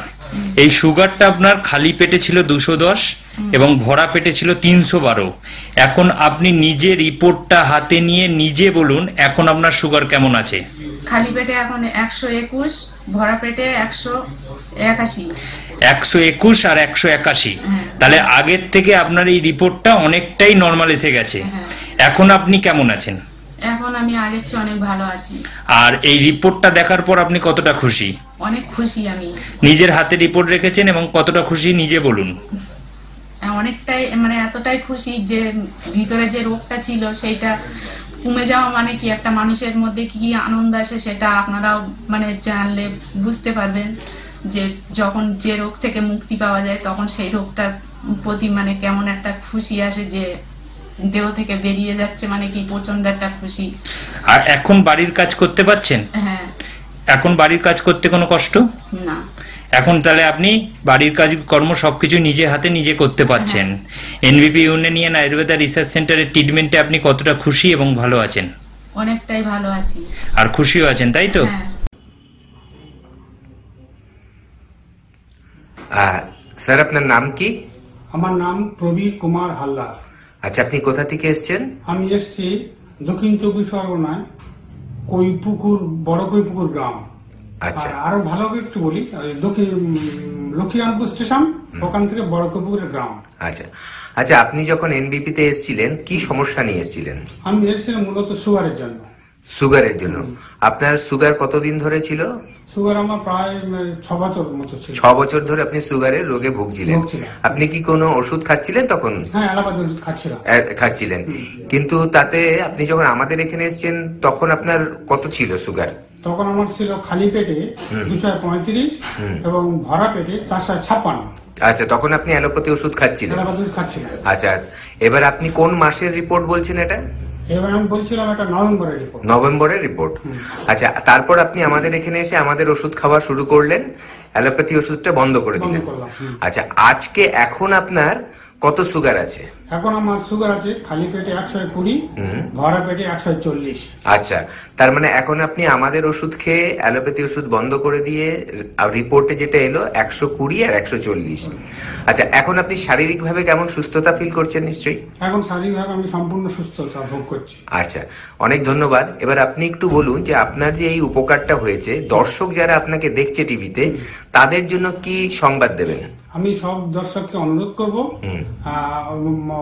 এই সুগারটা আপনার খালি পেটে ছিল 210 এবং ভরা পেটে ছিল 312। এখন আপনি নিজে রিপোর্টটা হাতে নিয়ে নিজে বলুন এখন আপনার সুগার কেমন আছে? খালি পেটে এখন 121, ভরা পেটে 181। 121 আর 181। তাহলে আগের থেকে আপনার এই রিপোর্টটা অনেকটাই নরমাল এসে গেছে। এখন আপনি কেমন আছেন? এখন আমি আগের চেয়ে অনেক ভালো আছি। আর এই রিপোর্টটা দেখার পর আপনি কতটা খুশি? অনেক খুশি আমি। নিজের হাতে রিপোর্ট রেখেছেন এবং কতটা খুশি নিজে বলুন। অনেকটাই, মানে এতটাই খুশি যে ভিতরে যে রোগটা ছিল সেইটা কমে যাওয়া মানে কি একটা মানুষের মধ্যে কি আনন্দ আসে সেটা আপনারাও মানে জানলে বুঝতে পারবেন, যে যখন যে রোগ থেকে মুক্তি পাওয়া যায় তখন সেই রোগটার প্রতি মানে কেমন একটা খুশি আসে, যে দেহ থেকে বেরিয়ে যাচ্ছে, মানে কি প্রচন্ড একটা খুশি। আর এখন বাড়ির কাজ করতে পারছেন? হ্যাঁ। এখন বাড়ির কাজ করতে কোনো কষ্ট না। এখন তাহলে আপনি বাড়ির কাজ কর্ম সবকিছু নিজে হাতে নিজে করতে পারছেন। এনবিপি ইউনানিয়ান আয়ুর্বেদা রিসার্চ সেন্টারের ট্রিটমেন্টে আপনি কতটা খুশি এবং ভালো আছেন? অনেকটাই ভালো আছি। আর খুশিও আছেন, তাই তো? স্যার আপনার নাম কি? আমার নাম প্রবীর কুমার হালদার। আচ্ছা, আপনি কোথা থেকে এসেছেন? আমি এসেছি দক্ষিণ 24 পরগনায়, কৈপুকুর, বড় কৈপুকুর গ্রাম। আচ্ছা, আরো ভালো করে একটু বলি, দক্ষিণ লক্ষ্মীকান্তপুর স্টেশন, ওখান থেকে বড় কৈপুকুরের গ্রাম। আচ্ছা আচ্ছা, আপনি যখন এনবিপি তে এসেছিলেন কি সমস্যা নিয়ে এসেছিলেন? আমি এসেছিলাম মূলত সুগারের জন্য। সুগারের জন্য? আপনার সুগার কতদিন ধরে ছিল? সুগার আমার প্রায় 6 বছর মতো ছিল। 6 বছর ধরে আপনি সুগারের রোগে ভুগছিলেন। আপনি কি কোনো ওষুধ খাচ্ছিলেন তখন? হ্যাঁ, অ্যালোপ্যাথি ওষুধ খাচ্ছিলাম। খাচ্ছিলেন, কিন্তু তাতে আপনি যখন আমাদের এখানে এসেছেন তখন আপনার কত ছিল সুগার? তখন আমার ছিল খালি পেটে 235 এবং ভরা পেটে 456। আচ্ছা, তখন আপনি অ্যালোপ্যাথি ওষুধ খাচ্ছিলেন? অ্যালোপ্যাথি ওষুধ খাচ্ছিলাম। আচ্ছা, এবার আপনি কোন মাসের রিপোর্ট বলছেন এটা? এবার আমি বলছিলাম এটা নভেম্বরের রিপোর্ট। নভেম্বরের রিপোর্ট। আচ্ছা, তারপর আপনি আমাদের এখানে এসে আমাদের ওষুধ খাওয়া শুরু করলেন, অ্যালোপ্যাথি ওষুধটা বন্ধ করে দিলেন। আচ্ছা, আজকে এখন আপনার কত সুগার আছে? এখন আমার সুগার আছে খালি পেটে 120, ভরা পেটে 140। আচ্ছা, তার মানে এখন আপনি আমাদের ওষুধ খেয়ে অ্যালোপ্যাথি ওষুধ বন্ধ করে দিয়ে রিপোর্টে যেটা এলো 120 আর 140। আচ্ছা, এখন আপনি শারীরিকভাবে কেমন সুস্থতা ফিল করছেন? নিশ্চয়ই এখন শারীরিকভাবে আমি সম্পূর্ণ সুস্থতা ভোগ করছি। আচ্ছা, অনেক ধন্যবাদ। এবার আপনি একটু বলুন যে আপনার যে এই উপকারটা হয়েছে, দর্শক যারা আপনাকে দেখছে টিভিতে, তাদের জন্য কি সংবাদ দেবেন? আমি সব দর্শককে অনুরোধ করব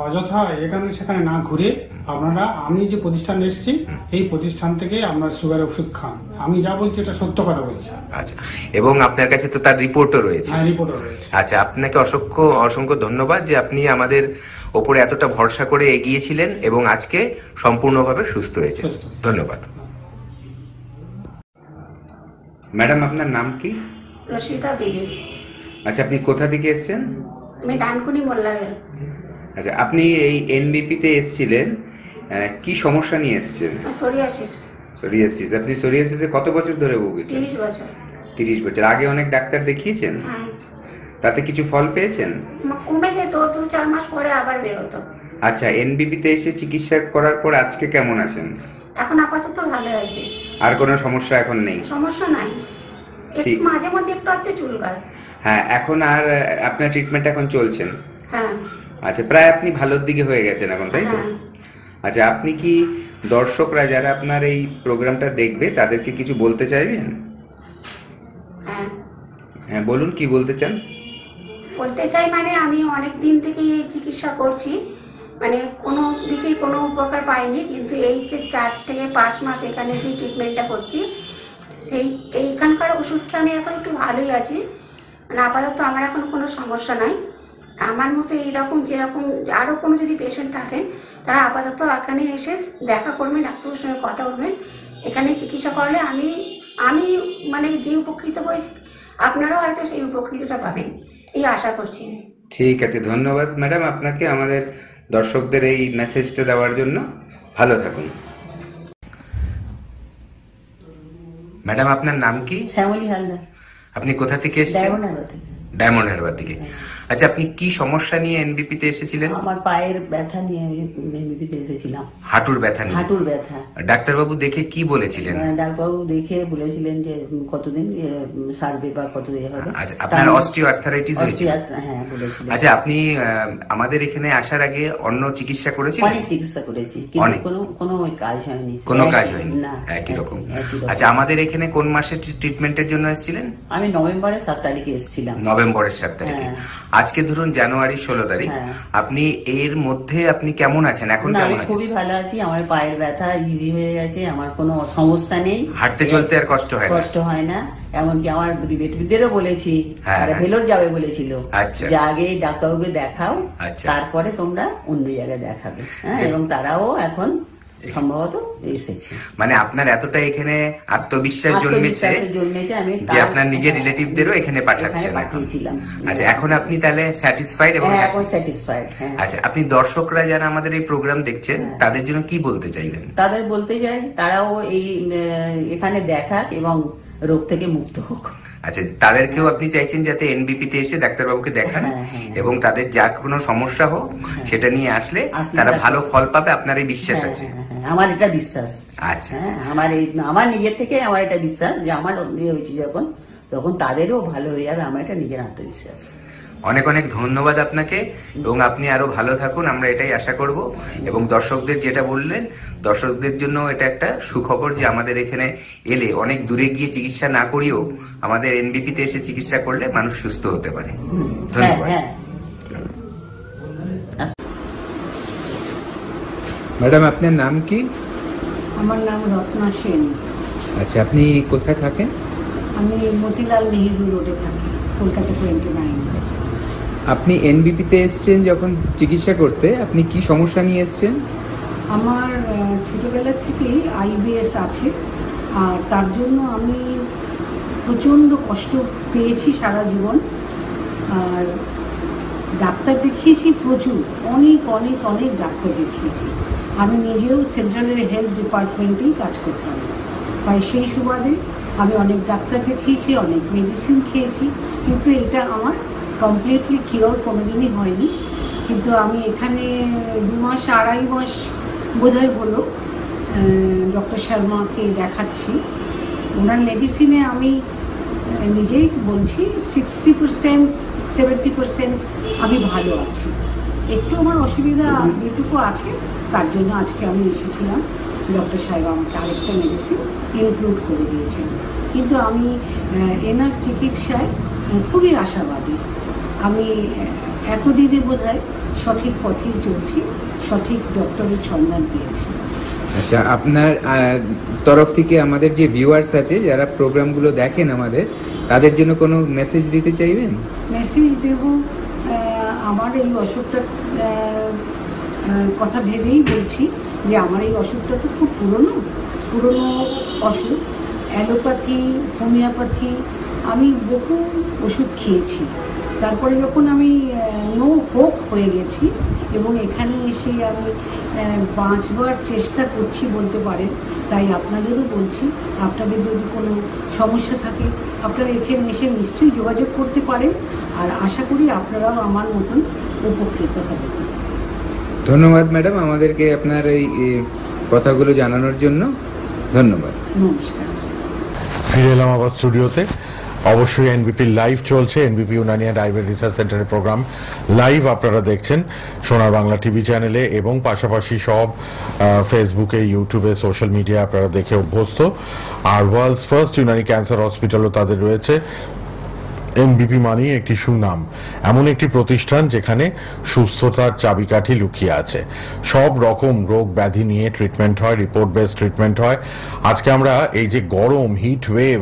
অযথা এখানে সেখানে না ঘুরে আপনারা, আমি যে প্রতিষ্ঠানে এসেছি এই প্রতিষ্ঠান থেকে আপনার সুগারের ওষুধ খান। আমি যা বলছি এটা সত্য কথা বলছি। আচ্ছা, এবং আপনার কাছে তো তার রিপোর্টও রয়েছে? হ্যাঁ, রিপোর্টও রয়েছে। আচ্ছা, আপনাকে অসংখ্য অসংখ্য ধন্যবাদ যে আপনি আমাদের ওপরে এতটা ভরসা করে এগিয়েছিলেন এবং আজকে সম্পূর্ণভাবে সুস্থ হয়েছে। ধন্যবাদ। ম্যাডাম, আপনার নাম কি? রশিদা বিবি। আচ্ছা, আপনি কোথা থেকে এসেছেন? আমি ডানকুনি মোল্লারের। আচ্ছা, আপনি এই এনবিপি তে এসেছিলেন, কি সমস্যা নিয়ে এসেছেন? সোরিয়াসিস। সোরিয়াসিস। আপনি সোরিয়াসিসে কত বছর ধরে ভুগছেন? 30 বছর। 30 বছর। আগে অনেক ডাক্তার দেখিয়েছেন? হ্যাঁ। তাতে কিছু ফল পেয়েছেন? কমে যেত, 2-4 মাস পরে আবার বেরোতো। আচ্ছা, এনবিপি তে এসে চিকিৎসা করার পর আজকে কেমন আছেন? এখন আপাতত ভালো আছি। আর কোনো সমস্যা এখন নেই? সমস্যা নাই, একটু মাঝে মধ্যে একটু চুলকায়। হ্যাঁ, এখন আর আপনার ট্রিটমেন্ট এখন চলছেন? হ্যাঁ। আচ্ছা, প্রায় আপনি ভালোর দিকে হয়ে গেছেন এখন, তাই তো? হ্যাঁ। আচ্ছা, আপনি কি দর্শকরা যারা আপনার এই প্রোগ্রামটা দেখবে তাদেরকে কিছু বলতে চাইবেন? হ্যাঁ। হ্যাঁ, বলুন, কি বলতে চান? বলতে চাই মানে আমি অনেক দিন থেকে এই চিকিৎসা করছি, মানে কোনো দিকেই কোনো উপকার পাইনি, কিন্তু এই যে 4 থেকে 5 মাস এখানে যে ট্রিটমেন্টটা করছি এইখানকার ওষুধ খেয়ে আমি এখন একটু ভালোই আছি। মানে আপাতত আমার এখন কোনো সমস্যা নাই। আমার মতো এইরকম যেরকম আরও কোনো যদি পেশেন্ট থাকেন তারা আপাতত এখানে এসে দেখা করবেন, ডাক্তারের সঙ্গে কথা বলবেন। এখানে চিকিৎসা করলে আমি মানে যে উপকৃত হয়েছি আপনারাও হয়তো সেই উপকৃতটা পাবেন, এই আশা করছি। ঠিক আছে, ধন্যবাদ ম্যাডাম আপনাকে আমাদের দর্শকদের এই মেসেজটা দেওয়ার জন্য। ভালো থাকুন। ম্যাডাম, আপনার নাম কি? শ্যামলী হালদার। আপনি কোথা থেকে এসেছেন? ডায়মন্ড হারবার থেকে। আচ্ছা, আপনি কি সমস্যা নিয়ে এনবিপি তে এসেছিলেন? আমার পায়ের ব্যথা নিয়ে আমি এনবিপি তে এসেছিলাম। হাঁটুর ব্যথা নিয়ে? হাঁটুর ব্যথা। ডাক্তারবাবু দেখে কি বলেছিলেন? ডাক্তারবাবু দেখে বলেছিলেন যে কতদিন সারবে বা কতদিন হবে। আচ্ছা, আপনার অস্টিও আর্থারাইটিস হয়েছে? হ্যাঁ, বলেছিলেন। আচ্ছা, আপনি আমাদের এখানে আসার আগে অন্য চিকিৎসা করেছিলেন? অনেক চিকিৎসা করেছি, কিন্তু কোনো কাজ হয়নি। কোনো কাজ হয়নি? না, একই রকম। আচ্ছা, আমাদের এখানে কোন মাসে ট্রিটমেন্টের জন্য এসেছিলেন? আমি নভেম্বরের 7 তারিখে এসেছিলাম। নভেম্বরের 7 তারিখে। আজকে ধরুন জানুয়ারি 16 তারিখ। আপনি এর মধ্যে আপনি কেমন আছেন এখন? কেমন আছেন? খুবই ভালো আছি। আমার পায়ের ব্যথা ইজি হয়ে গেছে, আমার কোনো সমস্যা নেই, হাঁটতে চলতে আর কষ্ট হয় না। এমনকি আমার রিলেটিভদেরও বলেছি, তারা ভেলোর যাবে বলেছিল, যে আগে ডাক্তারবাবুকে দেখাও, তারপরে তোমরা অন্য জায়গায় দেখাবে। হ্যাঁ, এবং তারাও এখন সম্ভবত এসেছে। মানে আপনার এতটা এখানে আত্মবিশ্বাস জন্মেছে যে আপনার নিজের রিলেটিভদেরও এখানে পাঠাচ্ছেন এখন। আচ্ছা, এখন আপনি তাহলে স্যাটিসফাইড? এবং এখন স্যাটিসফাইড। আচ্ছা, আপনি দর্শকরা যারা আমাদের এই প্রোগ্রাম দেখছেন তাদের জন্য কি বলতে চাইবেন? তাদের বলতে চাই তারাও এই এখানে দেখাক এবং রোগ থেকে মুক্ত হোক। আচ্ছা, তাদেরকেও আপনি চাইছেন যাতে এনবিপি তে এসে ডাক্তারবাবুকে দেখান এবং তাদের যা কোনো সমস্যা হোক সেটা নিয়ে আসলে তারা ভালো ফল পাবে, আপনার এই বিশ্বাস আছে? আমার এটা বিশ্বাস। আচ্ছা, আমার নিজের থেকে আমার এটা বিশ্বাস যে আমার হয়েছে যখন, তখন তাদেরও ভালো হয়ে যাবে, আমার এটা নিজের আত্মবিশ্বাস। অনেক অনেক ধন্যবাদ আপনাকে, এবং আপনি আরো ভালো থাকুন, আমরা এটাই আশা করব। এবং দর্শকদের যেটা বললেন, দর্শকদের জন্য এটা একটা সুখবর যে আমাদের এখানে এলে অনেক দূরে গিয়ে চিকিৎসা না করিয়েও আমাদের এনবিপি তে এসে চিকিৎসা করলে মানুষ সুস্থ হতে পারে। ধন্যবাদ। ম্যাডাম, আপনার নাম কি? আমার নাম রত্না সেন। আচ্ছা, আপনি কোথায় থাকেন? আমি মতিলাল নেহেরু রোডে থাকি, কলকাতা 29। আচ্ছা, আপনি এনবিপি তে এসেছেন যখন চিকিৎসা করতে, আপনি কি সমস্যা নিয়ে এসেছেন? আমার ছোটবেলা থেকেই আইবিএস আছে, আর তার জন্য আমি প্রচণ্ড কষ্ট পেয়েছি সারা জীবন। আর ডাক্তার দেখিয়েছি প্রচুর, অনেক অনেক অনেক ডাক্তার দেখিয়েছি। আমি নিজেও সেন্ট্রালের হেলথ ডিপার্টমেন্টেই কাজ করতাম, তাই সেই সুবাদে আমি অনেক ডাক্তার দেখিয়েছি, অনেক মেডিসিন খেয়েছি, কিন্তু এটা আমার কমপ্লিটলি কিওর কোনোদিনই হয়নি। কিন্তু আমি এখানে 2 মাস 2.5 মাস বোধহয় হলো ডক্টর শর্মাকে দেখাচ্ছি। ওনার মেডিসিনে আমি নিজেই বলছি 60% 70% আমি ভালো আছি। একটু আমার অসুবিধা যেটুকু আছে তার জন্য আজকে আমি এসেছিলাম। ডক্টর সাহেব আমাকে আরেকটা মেডিসিন ইনক্লুড করে দিয়েছেন, কিন্তু আমি এনার চিকিৎসায় খুবই আশাবাদী। আমি এতদিনে বোধহয় সঠিক পথেই চলছি, সঠিক ডক্টরের সন্ধান পেয়েছি। আচ্ছা, আপনার তরফ থেকে আমাদের যে ভিউয়ার্স আছে যারা প্রোগ্রামগুলো দেখেন আমাদের, তাদের জন্য কোনো মেসেজ দিতে চাইবেন? মেসেজ দেব, আমার এই অসুখটার কথা ভেবেই বলছি যে আমার এই অসুখটা তো খুব পুরনো অসুখ। অ্যালোপ্যাথি, হোমিওপ্যাথি, আমি বহু ওষুধ খেয়েছি। তারপরে যখন আমি নো হোপ হয়ে গেছি এবং এখানে এসে আমি বাঁচবার চেষ্টা করছি বলতে পারেন, তাই আপনাদেরও বলছি, আপনাদের যদি কোনো সমস্যা থাকে আপনারা এখানে এসে নিশ্চয়ই যোগাযোগ করতে পারেন, আর আশা করি আপনারাও আমার মতন উপকৃত হবেন। ধন্যবাদ ম্যাডাম আমাদেরকে আপনার এই কথাগুলো জানানোর জন্য। ধন্যবাদ। নমস্কার। ফিরে এলাম আবার স্টুডিওতে। অবশ্যই এনবিপি লাইভ চলছে, এনবিপি ইউনানি অ্যান্ড আইভের রিসার্চ সেন্টারের প্রোগ্রাম লাইভ আপনারা দেখছেন সোনার বাংলা টিভি চ্যানেলে, এবং পাশাপাশি সব ফেসবুকে, ইউটিউবে, সোশ্যাল মিডিয়া আপনারা দেখে অভ্যস্ত। আর ওয়ার্ল্ডস ফার্স্ট ইউনানি ক্যান্সার হসপিটালও তাদের রয়েছে। এনবিপি মানি একটি সুনাম, এমন একটি প্রতিষ্ঠান যেখানে সুস্থতার চাবিকাঠি লুকিয়ে আছে। সব রকম রোগ ব্যাধি নিয়ে ট্রিটমেন্ট হয়, রিপোর্ট বেসড ট্রিটমেন্ট হয়। আজকে আমরা এই যে গরম, হিট ওয়েভ,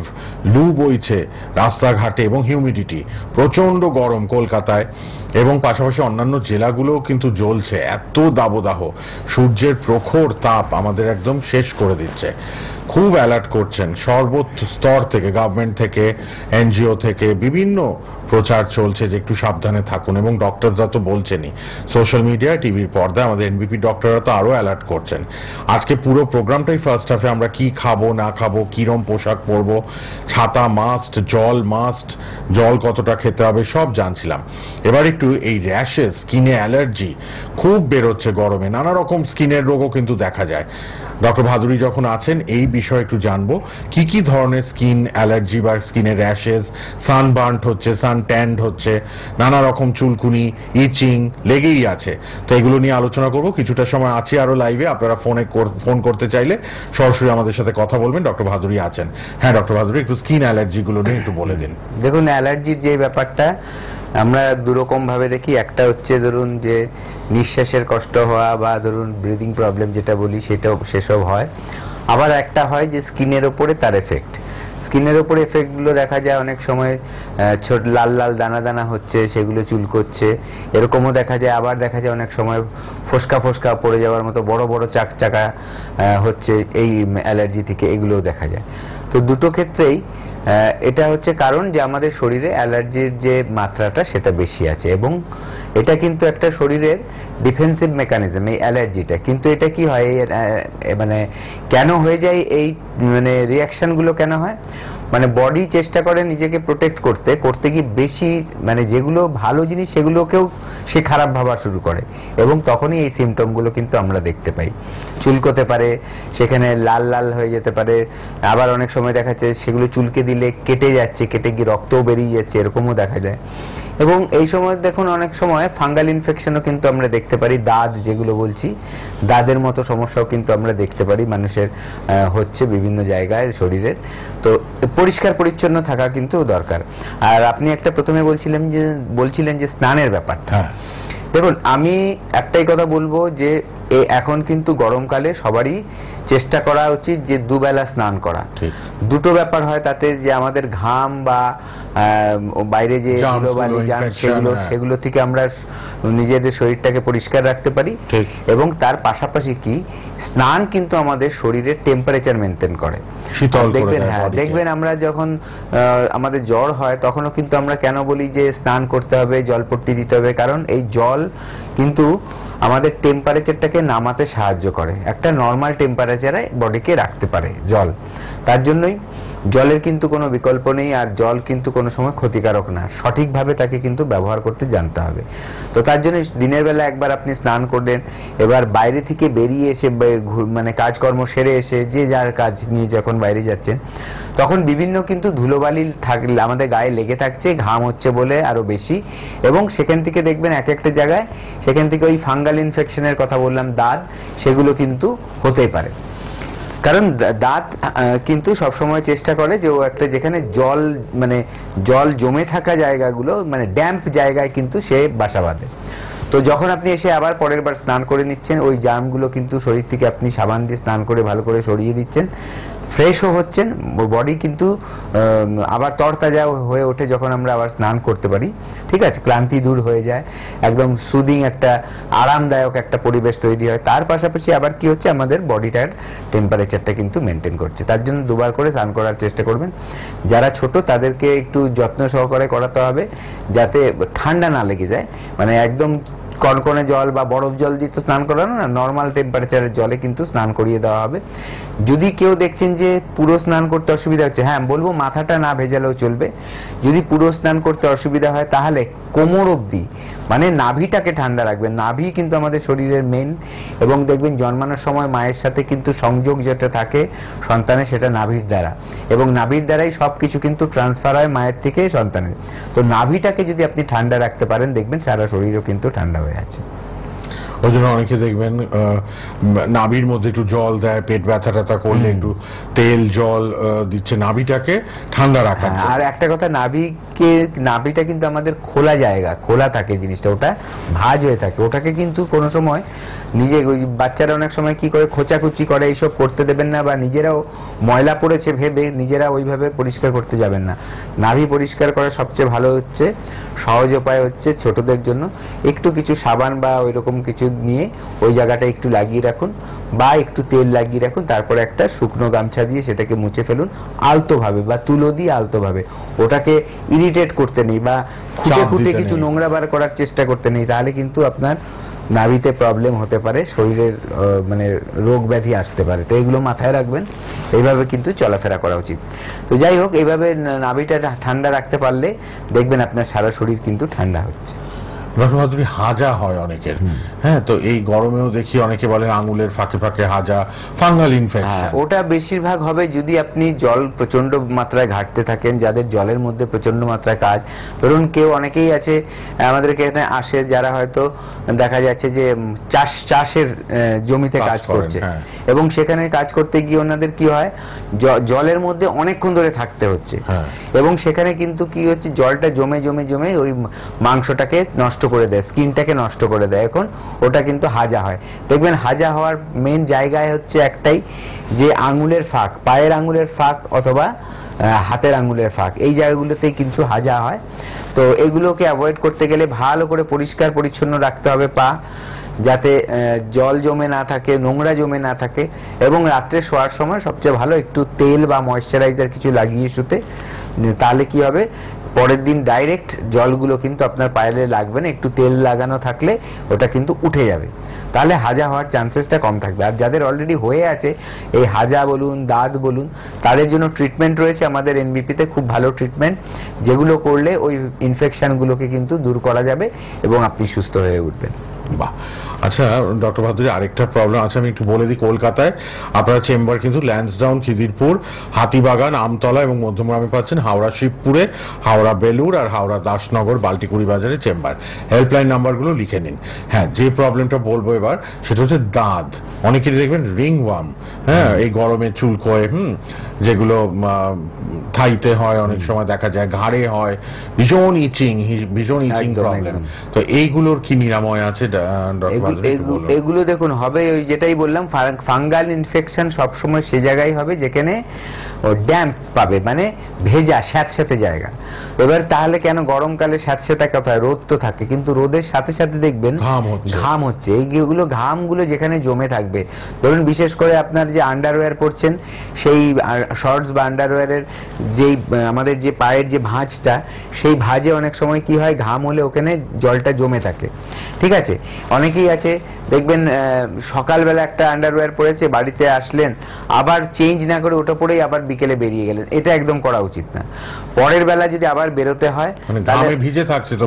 লু বইছে রাস্তাঘাটে এবং হিউমিডিটি, প্রচণ্ড গরম কলকাতায় এবং পাশাপাশি অন্যান্য জেলাগুলোও কিন্তু জ্বলছে। এত দাবদাহ, সূর্যের প্রখর তাপ আমাদের একদম শেষ করে দিচ্ছে। খুব অ্যালার্ট করছেন সর্বস্তর থেকে, গভর্নমেন্ট থেকে, এনজিও থেকে বিভিন্ন প্রচার চলছে যে একটু সাবধানে থাকুন, এবং ডক্টররা তো বলছেনই, সোশ্যাল মিডিয়া, টিভির পর্দায় আমাদের এনবিপি ডক্টররা তো আরও অ্যালার্ট করছেন। আজকে পুরো প্রোগ্রামটাই ফার্স্ট হাফে আমরা কি খাবো না খাবো, কিরম পোশাক পরবো, ছাতা মাস্ট, জল কতটা খেতে হবে সব জানছিলাম। এবার একটু এই র্যাশেস, স্কিনে অ্যালার্জি খুব বেরোচ্ছে গরমে, নানা রকম স্কিনের রোগও কিন্তু দেখা যায়। ডক্টর ভাদুরী যখন আছেন এই বিষয়ে একটু জানবো কি কি ধরনের স্কিন অ্যালার্জি বা স্কিনের র্যাশেস, সানবার্ন হচ্ছে, সান ট্যান্ড হচ্ছে, নানা রকম চুলকুনি, ইচিং লেগেই আছে। তো এগুলো নিয়ে আলোচনা করব। কিছুটা সময় আছি আরো লাইভে, আপনারা ফোন করতে চাইলে সরাসরি আমাদের সাথে কথা বলবেন। ডক্টর ভাদুরী আছেন। হ্যাঁ ডক্টর ভাদুরী, একটু স্কিন অ্যালার্জি গুলো নিয়ে একটু বলে দিন। দেখুন, অ্যালার্জির যে ব্যাপারটা আমরা দুরকম ভাবে দেখি। একটা হচ্ছে ধরুন যে নিঃশ্বাসের কষ্ট হওয়া বা ধরুন ব্রিদিং প্রবলেম যেটা বলি সেসব হয়। আবার একটা হয় যে স্কিনের ওপরে তার এফেক্ট। স্কিনের ওপরে এফেক্টগুলো দেখা যায় অনেক সময় ছোট লাল লাল দানা দানা হচ্ছে, সেগুলো চুলকোচ্ছে, এরকমও দেখা যায়। আবার দেখা যায় অনেক সময় ফোসকা পড়ে যাওয়ার মতো বড় বড় চাকা হচ্ছে এই অ্যালার্জি থেকে, এগুলোও দেখা যায়। তো দুটো ক্ষেত্রেই এটা হচ্ছে কারণ যে আমাদের শরীরে অ্যালার্জির যে মাত্রাটা সেটা বেশি আছে, এবং এটা কিন্তু একটা শরীরের ডিফেন্সিভ মেকানিজম এই অ্যালার্জিটা। কিন্তু এটা কি হয়, মানে কেন হয়ে যায় এই মানে রিয়াকশনগুলো কেন হয়, মানে বডি চেষ্টা করে নিজেকে প্রোটেক্ট করতে গিয়ে বেশি মানে যেগুলো ভালো জিনিস সেগুলোকেও সে খারাপ ভাবা শুরু করে, এবং তখনই এই সিমটমগুলো কিন্তু আমরা দেখতে পাই। চুলকোতে পারে, সেখানে লাল লাল হয়ে যেতে পারে, আবার অনেক সময় দেখা যাচ্ছে সেগুলো চুলকে দিলে কেটে যাচ্ছে, কেটে গিয়ে রক্তও বেরিয়ে যাচ্ছে, এরকমও দেখা যায়। এবং এই সময় দেখুন অনেক সময় ফাঙ্গাল ইনফেকশনও কিন্তু আমরা দেখতে পারি। দাঁত যেগুলো বলছি, দাঁতের মতো সমস্যাও কিন্তু আমরা দেখতে পারি মানুষের হচ্ছে বিভিন্ন জায়গায় শরীরের। তো পরিষ্কার পরিচ্ছন্ন থাকা কিন্তু দরকার। আর আপনি একটা প্রথমে বলছিলেন যে স্নানের ব্যাপারটা। দেখুন, আমি একটাই কথা বলবো যে এখন কিন্তু গরমকালে সবারই চেষ্টা করা উচিত যে দুবেলা স্নান করা। দুটো ব্যাপার হয় তাতে, যে আমাদের ঘাম বা বাইরে যে সেগুলো থেকে আমরা নিজেদের শরীরটাকে পরিষ্কার রাখতে পারি, এবং তার পাশাপাশি কি স্নান কিন্তু আমাদের শরীরের টেম্পারেচার মেনটেন করে। দেখবেন আমরা যখন আমাদের জ্বর হয় তখনও কিন্তু আমরা কেন বলি যে স্নান করতে হবে, জলপট্টি দিতে হবে, কারণ এই জল কিন্তু আমাদের টেম্পারেচারটাকে নামাতে সাহায্য করে, একটা নর্মাল টেম্পারেচারে বডিকে রাখতে পারে জল। তার জন্যই জলের কিন্তু কোনো বিকল্প নেই, আর জল কিন্তু কোনো সময় ক্ষতিকারক না, সঠিকভাবে তাকে কিন্তু ব্যবহার করতে জানতে হবে। তো তার জন্য দিনের বেলা একবার আপনি স্নান করলেন, এবার বাইরে থেকে বেরিয়ে এসে মানে কাজকর্ম সেরে এসে যে যার কাজ নিয়ে যখন বাইরে যাচ্ছেন, তখন বিভিন্ন কিন্তু ধুলোবালি থাকলে আমাদের গায়ে লেগে থাকছে, ঘাম হচ্ছে বলে আরো বেশি, এবং সেখান থেকে দেখবেন এক একটা জায়গায় সেখান থেকে ওই ফাঙ্গাল ইনফেকশনের কথা বললাম, দাঁত, সেগুলো কিন্তু হতেই পারে। কারণ দাঁত কিন্তু সবসময় চেষ্টা করে যে ও একটা যেখানে জল মানে জল জমে থাকা জায়গাগুলো মানে ড্যাম্প জায়গায় কিন্তু সে বাসা বাঁধে। তো যখন আপনি এসে আবার পরের বার স্নান করে নিচ্ছেন, ওই জার্মগুলো কিন্তু শরীর থেকে আপনি সাবান দিয়ে স্নান করে ভালো করে সরিয়ে দিচ্ছেন, ফ্রেশও হচ্ছেন, বডি কিন্তু আবার তরতাজা হয়ে ওঠে যখন আমরা আবার স্নান করতে পারি। ঠিক আছে, ক্লান্তি দূর হয়ে যায়, একদম সুদিং একটা আরামদায়ক একটা পরিবেশ তৈরি হয়। তার পাশাপাশি আবার কি হচ্ছে, আমাদের বডিটার টেম্পারেচারটা কিন্তু মেনটেন করছে। তার জন্য দুবার করে স্নান করার চেষ্টা করবেন। যারা ছোট তাদেরকে একটু যত্ন সহকারে করাতে হবে যাতে ঠান্ডা না লেগে যায়, মানে একদম কনকনে জল বা বরফ জল দিয়ে তো স্নান করানো না, নর্মাল টেম্পারেচারের জলে কিন্তু স্নান করিয়ে দেওয়া হবে। যদি কেউ দেখছেন যে পুরো স্নান করতে অসুবিধা হচ্ছে, হ্যাঁ বলবো মাথাটা না ভেজালেও চলবে। যদি পুরো স্নান করতে অসুবিধা হয় তাহলে কোমর অবধি মানে নাভিটাকে ঠান্ডা রাখবেন। নাভি কিন্তু আমাদের শরীরের মেন, এবং দেখবেন জন্মানোর সময় মায়ের সাথে কিন্তু সংযোগ যেটা থাকে সন্তানের, সেটা নাভির দ্বারা, এবং নাভির দ্বারাই সবকিছু কিন্তু ট্রান্সফার হয় মায়ের থেকে সন্তানের। তো নাভিটাকে যদি আপনি ঠান্ডা রাখতে পারেন দেখবেন সারা শরীরও কিন্তু ঠান্ডা হয়ে আছে। ওই জন্য অনেকে দেখবেন নাভির মধ্যে একটু জল দেয়, পেট ব্যথা ট্যাথা করলে একটু তেল জল দিচ্ছে নাভিটাকে ঠান্ডা রাখার জন্য। আর একটা কথা, নাভিটা কিন্তু আমাদের খোলা জায়গা, খোলা থাকে জিনিসটা, ওটা ভাঁজ হয়ে থাকে, ওটাকে কিন্তু কোনো সময় নিজে ওই বাচ্চারা অনেক সময় কি করে খোঁচাখুচি করে, এইসব করতে দেবেন না, বা নিজেরাও ময়লা পড়েছে ভেবে নিজেরা ওইভাবে পরিষ্কার করতে যাবেন না। নাভি পরিষ্কার করা সবচেয়ে ভালো হচ্ছে, সহজ উপায় হচ্ছে ছোটদের জন্য একটু কিছু সাবান বা ওইরকম কিছু নিয়ে ওই জায়গাটা একটু লাগিয়ে রাখুন, বা একটু তেল লাগিয়ে রাখুন, তারপরে একটা শুকনো গামছা দিয়ে সেটাকে মুছে ফেলুন আলতোভাবে, বা তুলো দিয়ে আলতোভাবে। ওটাকে ইরিটেট করতে নেই বা খুঁটে খুঁটে কিছু নোংরা বার করার চেষ্টা করতে নেই, তাহলে কিন্তু আপনার নাভিতে প্রবলেম হতে পারে, শরীরের মানে রোগ ব্যাধি আসতে পারে। তো এগুলো মাথায় রাখবেন, এইভাবে কিন্তু চলাফেরা করা উচিত। তো যাই হোক, এইভাবে নাভিটা ঠান্ডা রাখতে পারলে দেখবেন আপনার সারা শরীর কিন্তু ঠান্ডা হচ্ছে। ডক্টর ভাদুরী, হাজা হয় অনেকের, হ্যাঁ, তো এই গরমেও দেখি অনেকে বলেন আঙুলের ফাঁকে ফাঁকে হাজা, ফাঙ্গাল ইনফেকশন। ওটা বেশিরভাগ হবে যদি আপনি জল প্রচন্ড মাত্রায় ঘাটতে থাকেন, যাদের জলের মধ্যে প্রচন্ড মাত্রায় কাজ, ধরুন কেউ অনেকেই আছে আমাদেরকে এখানে আসে যারা হয়তো দেখা যাচ্ছে যে চাষের জমিতে কাজ করছে, এবং সেখানে কাজ করতে গিয়ে ওনাদের কি হয়, জলের মধ্যে অনেকক্ষণ ধরে থাকতে হচ্ছে, এবং সেখানে কিন্তু কি হচ্ছে, জলটা জমে জমে জমে ওই মাংসটাকে নষ্ট করে দেয়, স্কিনটাকে নষ্ট করে দেয়। এখন ওটা কিন্তু হাজা হয়। দেখবেন হাজা হওয়ার মেন জায়গায় হচ্ছে একটাই, যে আঙুলের ফাঁক, পায়ের আঙুলের ফাঁক অথবা হাতের আঙুলের ফাঁক, এই জায়গাগুলোতেই কিন্তু হাজা হয়। তো এগুলোকে অ্যাভয়েড করতে গেলে ভালো করে পরিষ্কার পরিচ্ছন্ন রাখতে হবে পা, যাতে জল জমে না থাকে, নোংরা জমে না থাকে, এবং রাত্রে শোয়ার সময় সবচেয়ে ভালো একটু তেল বা ময়েশ্চারাইজার কিছু লাগিয়ে শুতে। তাহলে কি হবে, পরের দিন ডাইরেক্ট জলগুলো কিন্তু আপনার পায়ে লাগবে না, একটু তেল লাগানো থাকলে ওটা কিন্তু উঠে যাবে, তাহলে হাজা হওয়ার চান্সেসটা কম থাকবে। আর যাদের অলরেডি হয়ে আছে এই হাজা বলুন, দাঁত বলুন, তাদের জন্য ট্রিটমেন্ট রয়েছে আমাদের এনবিপিতে, খুব ভালো ট্রিটমেন্ট, যেগুলো করলে ওই ইনফেকশনগুলোকে কিন্তু দূর করা যাবে এবং আপনি সুস্থ হয়ে উঠবেন। বাহ, আচ্ছা ডক্টর ভাদুরী, আরেকটা প্রবলেম আছে, আমি একটু বলে দিই। কলকাতায় আপনারা চেম্বার কিন্তু ল্যান্সডাউন, খিদিরপুর, হাতিবাগান, আমতলা এবং মধ্যমগ্রামে পাচ্ছেন, হাওড়া শিবপুরে, হাওড়া বেলুর আর হাওড়া দাসনগর, বাল্টিকুড়ি বাজারে চেম্বার। হেল্পলাইন নাম্বারগুলো লিখে নিন। হ্যাঁ, যে প্রবলেমটা বলবো এবার সেটা হচ্ছে দাঁত। অনেকেরই দেখবেন রিং ওয়ার্ম, হ্যাঁ, এই গরমে চুলকোয়, যেগুলো থাইতে হয়, অনেক সময় দেখা যায় ঘাড়ে হয়, ভীষণ ইচিং প্রবলেম। তো এইগুলোর কি নিরাময় আছে? এগুলো দেখুন হবে ওই যেটাই বললাম, ফাঙ্গাল ইনফেকশন সবসময় সে জায়গায় হবে যেখানে ড্যাম্প পাবে, মানে ভেজা স্যাঁতস্যাঁতে জায়গা। এবার তাহলে কেন গরমকালে স্যাঁতস্যাঁতে কোথায়, রোদ তো থাকে, কিন্তু রোদের সাথে সাথে দেখবেন ঘাম হচ্ছে। এইগুলো ঘামগুলো যেখানে জমে থাকবে, ধরুন বিশেষ করে আপনার যে আন্ডারওয়্যার পরছেন, সেই শর্টস বা আন্ডারওয়্যারের যেই আমাদের যে পায়ের যে ভাঁজটা, সেই ভাঁজে অনেক সময় কি হয়, ঘাম হলে ওখানে জলটা জমে থাকে। ঠিক আছে, অনেকেই আছে দেখবেন সকালবেলা একটা আন্ডারওয়্যার পরেছে, বাড়িতে আসলেন আবার চেঞ্জ না করে ওটা পরেই আবার বিকেলে বেরিয়ে গেলেন, এটা একদম করা উচিত না। পরের বেলা যদি আবার বেরোতে হয় তাহলে ভিজে থাকছে, তো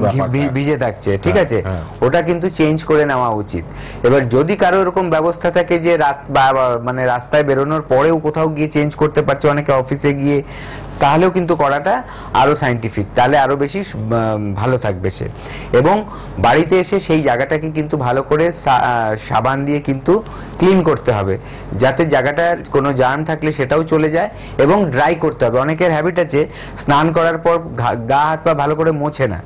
ভিজে থাকছে, ঠিক আছে, ওটা কিন্তু চেঞ্জ করে নেওয়া উচিত। এবার যদি কারো এরকম ব্যবস্থা থাকে যে রাত বা মানে রাস্তায় বেরোনোর পরেও কোথাও গিয়ে চেঞ্জ করতে পারছে, অনেকে অফিসে গিয়ে তাহলেও কিন্তু করাটা আরো সায়েন্টিফিক, তাহলে আরো বেশি ভালো থাকবে সে। এবং বাড়িতে এসে সেই জায়গাটাকে কিন্তু ভালো করে সাবান দিয়ে কিন্তু ক্লিন করতে হবে, যাতে জায়গাটার কোনো জার্ম থাকলে সেটাও চলে যায়, এবং ড্রাই করতে হবে। অনেকের হ্যাবিট আছে স্নান করার পর গা হাত পা ভালো করে মোছে না,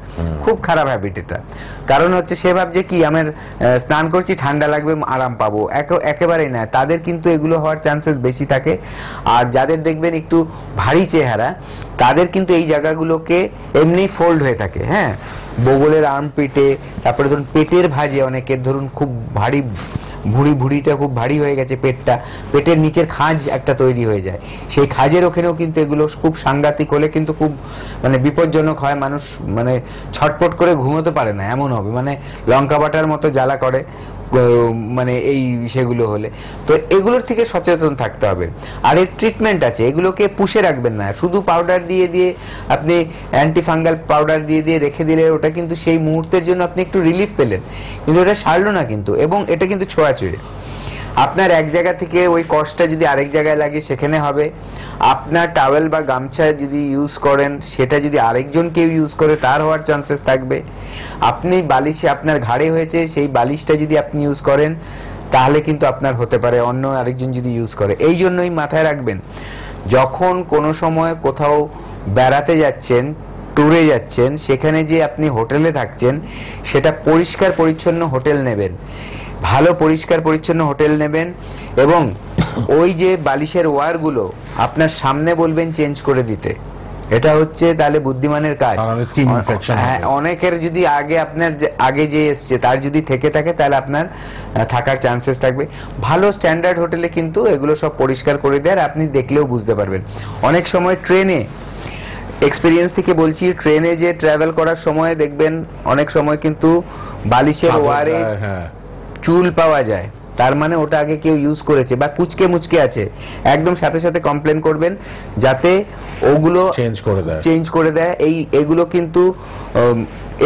খুব খারাপ হ্যাবিট এটা। কারণ হচ্ছে সে ভাবছে কি আমার স্নান করছি ঠান্ডা লাগবে আরাম পাবো, একেবারেই না, তাদের কিন্তু এগুলো হওয়ার চান্সেস বেশি থাকে। আর যাদের দেখবেন একটু ভারী চেহারা, তাদের কিন্তু এই জায়গাগুলোকে এমনি ফোল্ড হয়ে থাকে, হ্যাঁ, বগলের আর্মপিটে, তারপরে ধরুন পেটের ভাঁজে অনেকের ধরুন খুব ভারী ভুঁড়িটা খুব ভারী হয়ে গেছে, পেটের নিচের খাঁজ একটা তৈরি হয়ে যায়, সেই খাঁজের ওখানেও কিন্তু এগুলো খুব সাংঘাতিক হলে কিন্তু খুব মানে বিপজ্জনক হয়, মানুষ মানে ছটপট করে ঘুমোতে পারে না এমন হবে, মানে লঙ্কা বাটার মতো জ্বালা করে মানে এই সেগুলো হলে। তো এগুলোর থেকে সচেতন থাকতে হবে। আর এর ট্রিটমেন্ট আছে, এগুলোকে পুষে রাখবেন না, শুধু পাউডার দিয়ে আপনি অ্যান্টিফাঙ্গাল পাউডার দিয়ে রেখে দিলে ওটা কিন্তু সেই মুহূর্তের জন্য আপনি একটু রিলিফ পেলেন, কিন্তু এটা সারলো না কিন্তু। এবং এটা কিন্তু ছোঁয়াছুঁয়ে, আপনার এক জায়গা থেকে ওই কষ্টটা যদি আরেক জায়গায় লাগে সেখানে হবে। আপনার টাওয়েল বা গামছা যদি ইউজ করেন, সেটা যদি আরেকজন কেউ ইউজ করে তার হওয়ার চান্সেস থাকবে। আপনি বালিশে আপনার ঘাড়ে হয়েছে, সেই বালিশটা যদি আপনি ইউজ করেন তাহলে কিন্তু আপনার হতে পারে অন্য আরেকজন যদি ইউজ করে। এই জন্যই মাথায় রাখবেন, যখন কোনো সময় কোথাও বেড়াতে যাচ্ছেন, ট্যুরে যাচ্ছেন, সেখানে যে আপনি হোটেলে থাকছেন সেটা পরিষ্কার পরিচ্ছন্ন হোটেল নেবেন, ভালো পরিষ্কার পরিচ্ছন্ন হোটেল নেবেন। এবং ওই যে বালিশের ওয়্যারগুলো আপনার সামনে বলবেন চেঞ্জ করে দিতে, এটা হচ্ছে তাহলে বুদ্ধিমানের কাজ। হ্যাঁ, অনেকের যদি আপনার আগে যে এসছে তার যদি থেকে থাকে তাহলে আপনার থাকার চান্সেস থাকবে। ভালো স্ট্যান্ডার্ড হোটেলে কিন্তু এগুলো সব পরিষ্কার করে দেয়, আপনি দেখলেও বুঝতে পারবেন। অনেক সময় ট্রেনে, এক্সপিরিয়েন্স থেকে বলছি, ট্রেনে যে ট্রাভেল করার সময় দেখবেন অনেক সময় কিন্তু বালিশের ওয়ারে চুল পাওয়া যায়, তার মানে ওটা আগে কেউ ইউজ করেছে বা কুচকে মুচকে আছে, একদম সাথে সাথে কমপ্লেন করবেন যাতে ওগুলো চেঞ্জ করে দেয়। এগুলো কিন্তু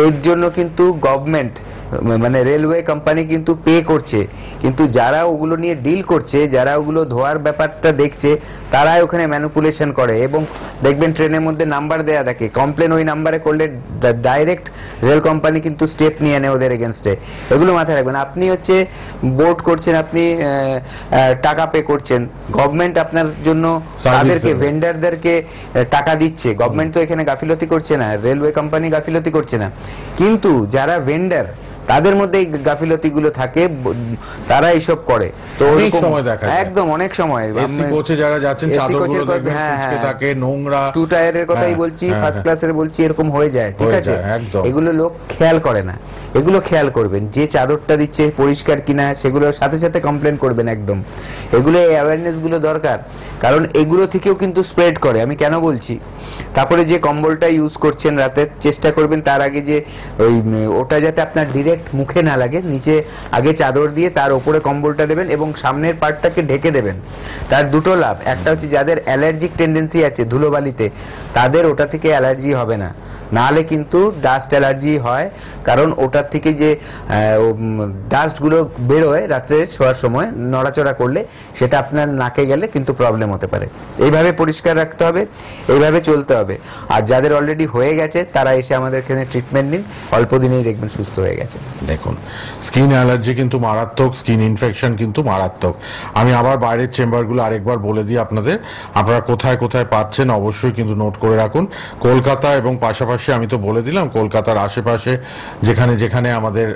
এর জন্য কিন্তু গভর্নমেন্ট মানে রেলওয়ে কোম্পানি কিন্তু পে করছে, কিন্তু যারা ওগুলো নিয়ে ডিল করছে, যারা ওগুলো ধোয়ার ব্যাপারটা দেখছে, তারাই ওখানে ম্যানিপুলেশন করে। এবং দেখবেন ট্রেনের মধ্যে নাম্বার দেয়া থাকে, কমপ্লেন ওই নাম্বারে করলে ডাইরেক্ট রেল কোম্পানি কিন্তু স্টেপ নিয়ে নেয় ওদের এগেনস্টে। এগুলো মাথায় রাখবেন। আপনি হচ্ছে বোর্ড করছেন, আপনি টাকা পে করছেন, গভর্নমেন্ট আপনার জন্য তাদেরকে ভেন্ডারদেরকে টাকা দিচ্ছে, গভর্নমেন্ট তো এখানে গাফিলতি করছে না, রেলওয়ে কোম্পানি গাফিলতি করছে না, কিন্তু যারা ভেন্ডার তাদের মধ্যে এই গাফিলতি গুলো থাকে, তারা এইসব করে। তো অনেক সময় দেখা যায়, একদম অনেক সময় এসি কোচে যারা যাচ্ছেন চাদরগুলো দেখবেন কুচকে থাকে, নোংরা, টু টায়ারের কথাই বলছি, ফার্স্ট ক্লাসের বলছি, এরকম হয়ে যায়, ঠিক আছে? এগুলো লোক খেয়াল করে না, এগুলো খেয়াল করবেন, যে চাদরটা দিচ্ছে পরিষ্কার কিনা সেগুলো সাথে সাথে কমপ্লেন করবেন একদম। এগুলো অ্যাওয়ারনেস গুলো দরকার, কারণ এগুলো থেকেও কিন্তু স্প্রেড করে। আমি কেন বলছি, তারপরে যে কম্বলটা ইউজ করছেন রাতে, চেষ্টা করবেন তার আগে যে ওই ওটা যাতে আপনার ডিরেক্ট মুখে না লাগে, নিচে আগে চাদর দিয়ে তার উপরে কম্বলটা দেবেন এবং সামনের পার্টটাকে ঢেকে দেবেন। তার দুটো লাভ, একটা হচ্ছে যাদের অ্যালার্জিক টেন্ডেন্সি আছে ধুলোবালিতে, তাদের ওটা থেকে অ্যালার্জি হবে না, নাহলে কিন্তু ডাস্ট অ্যালার্জি হয়, কারণ ওটার থেকে যে ডাস্টগুলো বেরোয় রাত্রে শোয়ার সময় নড়াচড়া করলে, সেটা আপনার নাকে গেলে কিন্তু প্রবলেম হতে পারে। এইভাবে পরিষ্কার রাখতে হবে, এইভাবে চলতে হবে। আর যাদের অলরেডি হয়ে গেছে তারা এসে আমাদের এখানে ট্রিটমেন্ট নিন, অল্প দিনেই দেখবেন সুস্থ হয়ে গেছে। দেখুন, স্কিন অ্যালার্জি কিন্তু মারাত্মক, স্কিন ইনফেকশন কিন্তু মারাত্মক। আমি আবার বাইরের চেম্বারগুলো আরেকবার বলে দিই আপনাদের, আপনারা কোথায় কোথায় পাচ্ছেন অবশ্যই কিন্তু নোট করে রাখুন। কলকাতা এবং পাশাপাশি আমি তো বলে দিলাম কলকাতার আশেপাশে যেখানে যেখানে আমাদের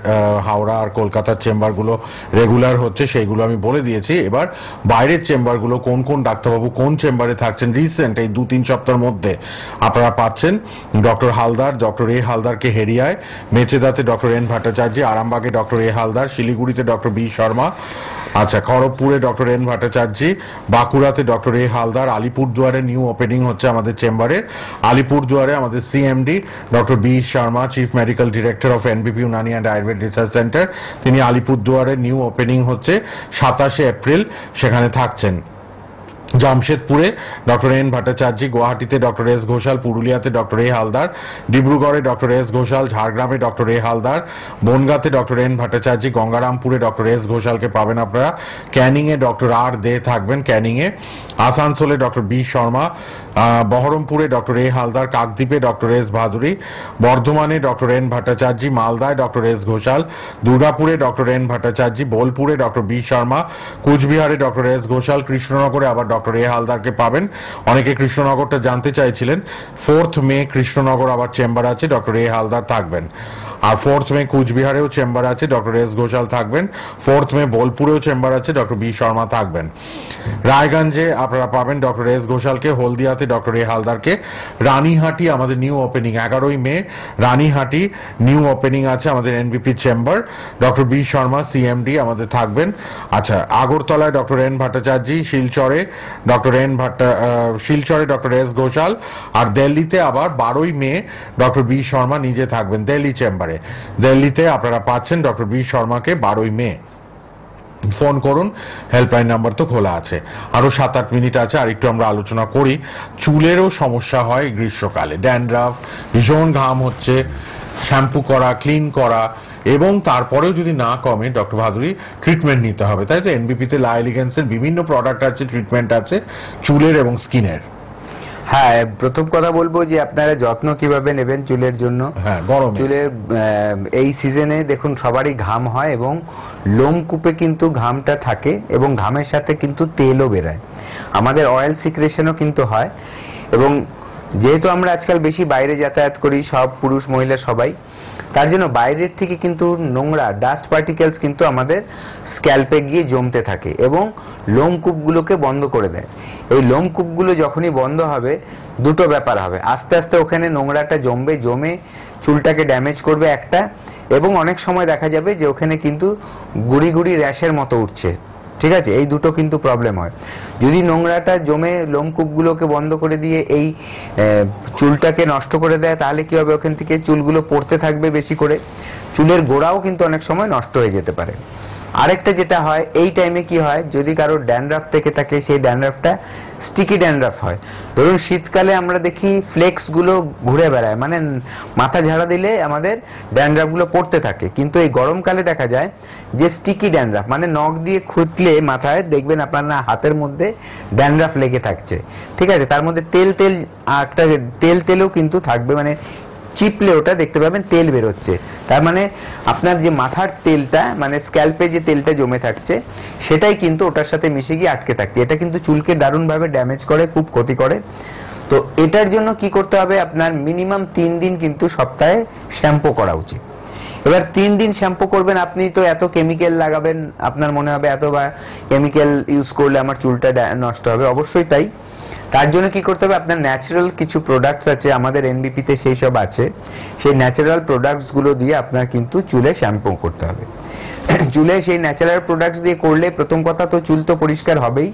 হাওড়া আর কলকাতার চেম্বারগুলো রেগুলার হচ্ছে সেইগুলো আমি বলে দিয়েছি। এবার বাইরের চেম্বারগুলো কোন কোন ডাক্তারবাবু কোন চেম্বারে থাকছেন রিসেন্ট এই 2-3 সপ্তাহের মধ্যে আপনারা পাচ্ছেন। ডক্টর হালদার, ডক্টর এ হালদারকে হেরিয়ায়, মেচেদাতে ডক্টর এন ভট্টাচার্য, আরামবাগে ডক্টর এ হালদার, শিলিগুড়িতে ডক্টর বি শর্মা, আচ্ছা খড়গপুরে ডক্টর এন ভট্টাচার্য, বাঁকুড়াতে ডক্টর এ হালদার, আলিপুরদুয়ারে নিউ ওপেনিং হচ্ছে আমাদের চেম্বারে, আলিপুরদুয়ারে আমাদের CMD doctor B Sharma, chief medical director of NBP Unani and Ayurveda research centre, তিনি আলিপুরদুয়ারে নিউ ওপেনিং হচ্ছে 27শে এপ্রিল, সেখানে থাকছেন। জামশেদপুরে ডক্টর এন ভট্টাচার্য, গুয়াহাটিতে ডক্টর এস ঘোষাল, পুরুলিয়াতে ডক্টর এ হালদার, ডিব্রুগড়ে ডক্টর এস ঘোষাল, ঝাড়গ্রামে ডক্টর এ হালদার, বনগাঁতে ডক্টর এন ভট্টাচার্য, গঙ্গারামপুরে ডক্টর এস ঘোষালকে পাবেন আপনারা, ক্যানিংয়ে ডক্টর আর দে থাকবেন ক্যানিংয়ে, আসানসোলে ডক্টর বি শর্মা, বহরমপুরে ডক্টর এ হালদার, কাকদ্বীপে ডক্টর এস ভাদুরী, বর্ধমানে ডক্টর এন ভট্টাচার্য, মালদায় ডক্টর এস ঘোষাল, দুর্গাপুরে ডক্টর এন ভট্টাচার্য, বোলপুরে ডক্টর বি শর্মা, কুচবিহারে ডক্টর এস ঘোষাল, কৃষ্ণনগরে আবার ডক্টর এ হালদারকে পাবেন। অনেকে কৃষ্ণনগরটা জানতে চাইছিলেন। 4th মে কৃষ্ণনগর আবার চেম্বার আছে, ডক্টর এ হালদার থাকবেন। আর 4th মে কুচবিহারেও চেম্বার আছে, ডক্টর এস ঘোষাল থাকবেন। 4th মে বোলপুরেও চেম্বার আছে, ডক্টর বি শর্মা থাকবেন। রায়গঞ্জে আপনারা পাবেন ডক্টর এস ঘোষালকে, হলদিয়াতে ডক্টর এ হালদারকে, রানীহাটি আমাদের নিউ ওপেনিং 11ই মে রানীহাটি নিউ ওপেনিং আছে আমাদের NBP chamber, doctor B Sharma CMD আমাদের থাকবেন। আচ্ছা, আগরতলায় ডক্টর এন ভট্টাচার্য, শিলচরে ডক্টর এস ঘোষাল, আর দিল্লিতে আবার 12ই মে ডক্টর বি শর্মা নিজে থাকবেন দিল্লি চেম্বারে। দিল্লিতে আপনারা পাচ্ছেন ডক্টর বি শর্মাকে 12ই মে। ফোন করুন, হেল্পলাইন নাম্বার তো খোলা আছে। আরো 7-8 মিনিট আছে, আর একটু আমরা আলোচনা করি। চুলেরও সমস্যা হয় গ্রীষ্মকালে, ড্যান্ড্রাফ, ভীষণ ঘাম হচ্ছে, শ্যাম্পু করা, ক্লিন করা, এবং তারপরেও যদি না কমে ডক্টর ভাদুরী ট্রিটমেন্ট নিতে হবে, তাই তো? এনবিপিতে লা এলিগেন্সের বিভিন্ন প্রোডাক্ট আছে, ট্রিটমেন্ট আছে চুলের এবং স্কিনের। হ্যাঁ, প্রথম কথা বলবো যে আপনারা যত্ন কিভাবে নেবেন চুলের জন্য। হ্যাঁ, গরমে চুলের এই সিজনে দেখুন সবারই ঘাম হয়, এবং লোমকূপে কিন্তু ঘামটা থাকে, এবং ঘামের সাথে কিন্তু তেলও বেরোয়, আমাদের অয়েল সিক্রেশনও কিন্তু হয়। এবং যেহেতু আমরা আজকাল বেশি বাইরে যাতায়াত করি, সব পুরুষ মহিলা সবাই, তার জন্য বাইরের থেকে কিন্তু নোংরা ডাস্ট পার্টিকেলস কিন্তু আমাদের স্ক্যাল্পে গিয়ে জমতে থাকে এবং লোমকূপগুলোকে বন্ধ করে দেয়। এই লোমকূপগুলো যখনই বন্ধ হবে, দুটো ব্যাপার হবে, আস্তে আস্তে ওখানে নোংরাটা জমে চুলটাকে ড্যামেজ করবে একটা, এবং অনেক সময় দেখা যাবে যে ওখানে কিন্তু গুড়ি গুড়ি র্যাশের মতো উঠছে। ঠিক আছে, এই দুটো কিন্তু প্রবলেম হয়। যদি নোংরাটা জমে লোমকূপগুলোকে বন্ধ করে দিয়ে এই চুলটাকে নষ্ট করে দেয়, তাহলে কি হবে, ওখান থেকে চুলগুলো পড়তে থাকবে বেশি করে, চুলের গোড়াও কিন্তু অনেক সময় নষ্ট হয়ে যেতে পারে। আরেকটা যেটা হয়, এই টাইমে কি হয়, যদি কারোর ড্যান্ড্রাফ থেকে থাকে, সেই ড্যান্ড্রাফটা স্টিকি ড্যান্ড্রাফ হয়। ধরুন শীতকালে আমরা দেখি ফ্লেক্স গুলো ঘুরে বেড়ায়, মানে মাথা ঝাড়া দিলে আমাদের ড্যান্ড্রাফ গুলো পড়তে থাকে, কিন্তু এই গরমকালে দেখা যায় যে স্টিকি ড্যান্ড্রাফ, মানে নখ দিয়ে খুঁতলে মাথায় দেখবেন আপনার না হাতের মধ্যে ড্যান্ড্রাফ লেগে থাকছে। ঠিক আছে, তার মধ্যে তেলও কিন্তু থাকবে, মানে চিপলে ওটা দেখতে পাবেন তেল বেরোচ্ছে। তার মানে আপনার যে মাথার তেলটা, মানে স্ক্যাল্পে যে তেলটা জমে থাকছে, সেটাই কিন্তু ওটার সাথে মিশে গিয়ে আটকে থাকছে। এটা কিন্তু চুলকে দারুণভাবে ড্যামেজ করে, খুব ক্ষতি করে। তো এটার জন্য কি করতে হবে, আপনার মিনিমাম 3 দিন কিন্তু সপ্তাহে শ্যাম্পু করা উচিত। এবার 3 দিন শ্যাম্পু করবেন, আপনি তো এত কেমিক্যাল লাগাবেন, আপনার মনে হবে এত বা কেমিক্যাল ইউজ করলে আমার চুলটা নষ্ট হবে, অবশ্যই তাই। তার জন্য কি করতে হবে, আপনার ন্যাচারাল কিছু প্রোডাক্টস আছে আমাদের এনবিপিতে, সেই সব আছে, সেই ন্যাচারাল প্রোডাক্টস গুলো দিয়ে আপনার কিন্তু চুলে শ্যাম্পু করতে হবে। চুলে সেই ন্যাচারাল প্রোডাক্টস দিয়ে করলে প্রথম কথা তো চুল তো পরিষ্কার হবেই,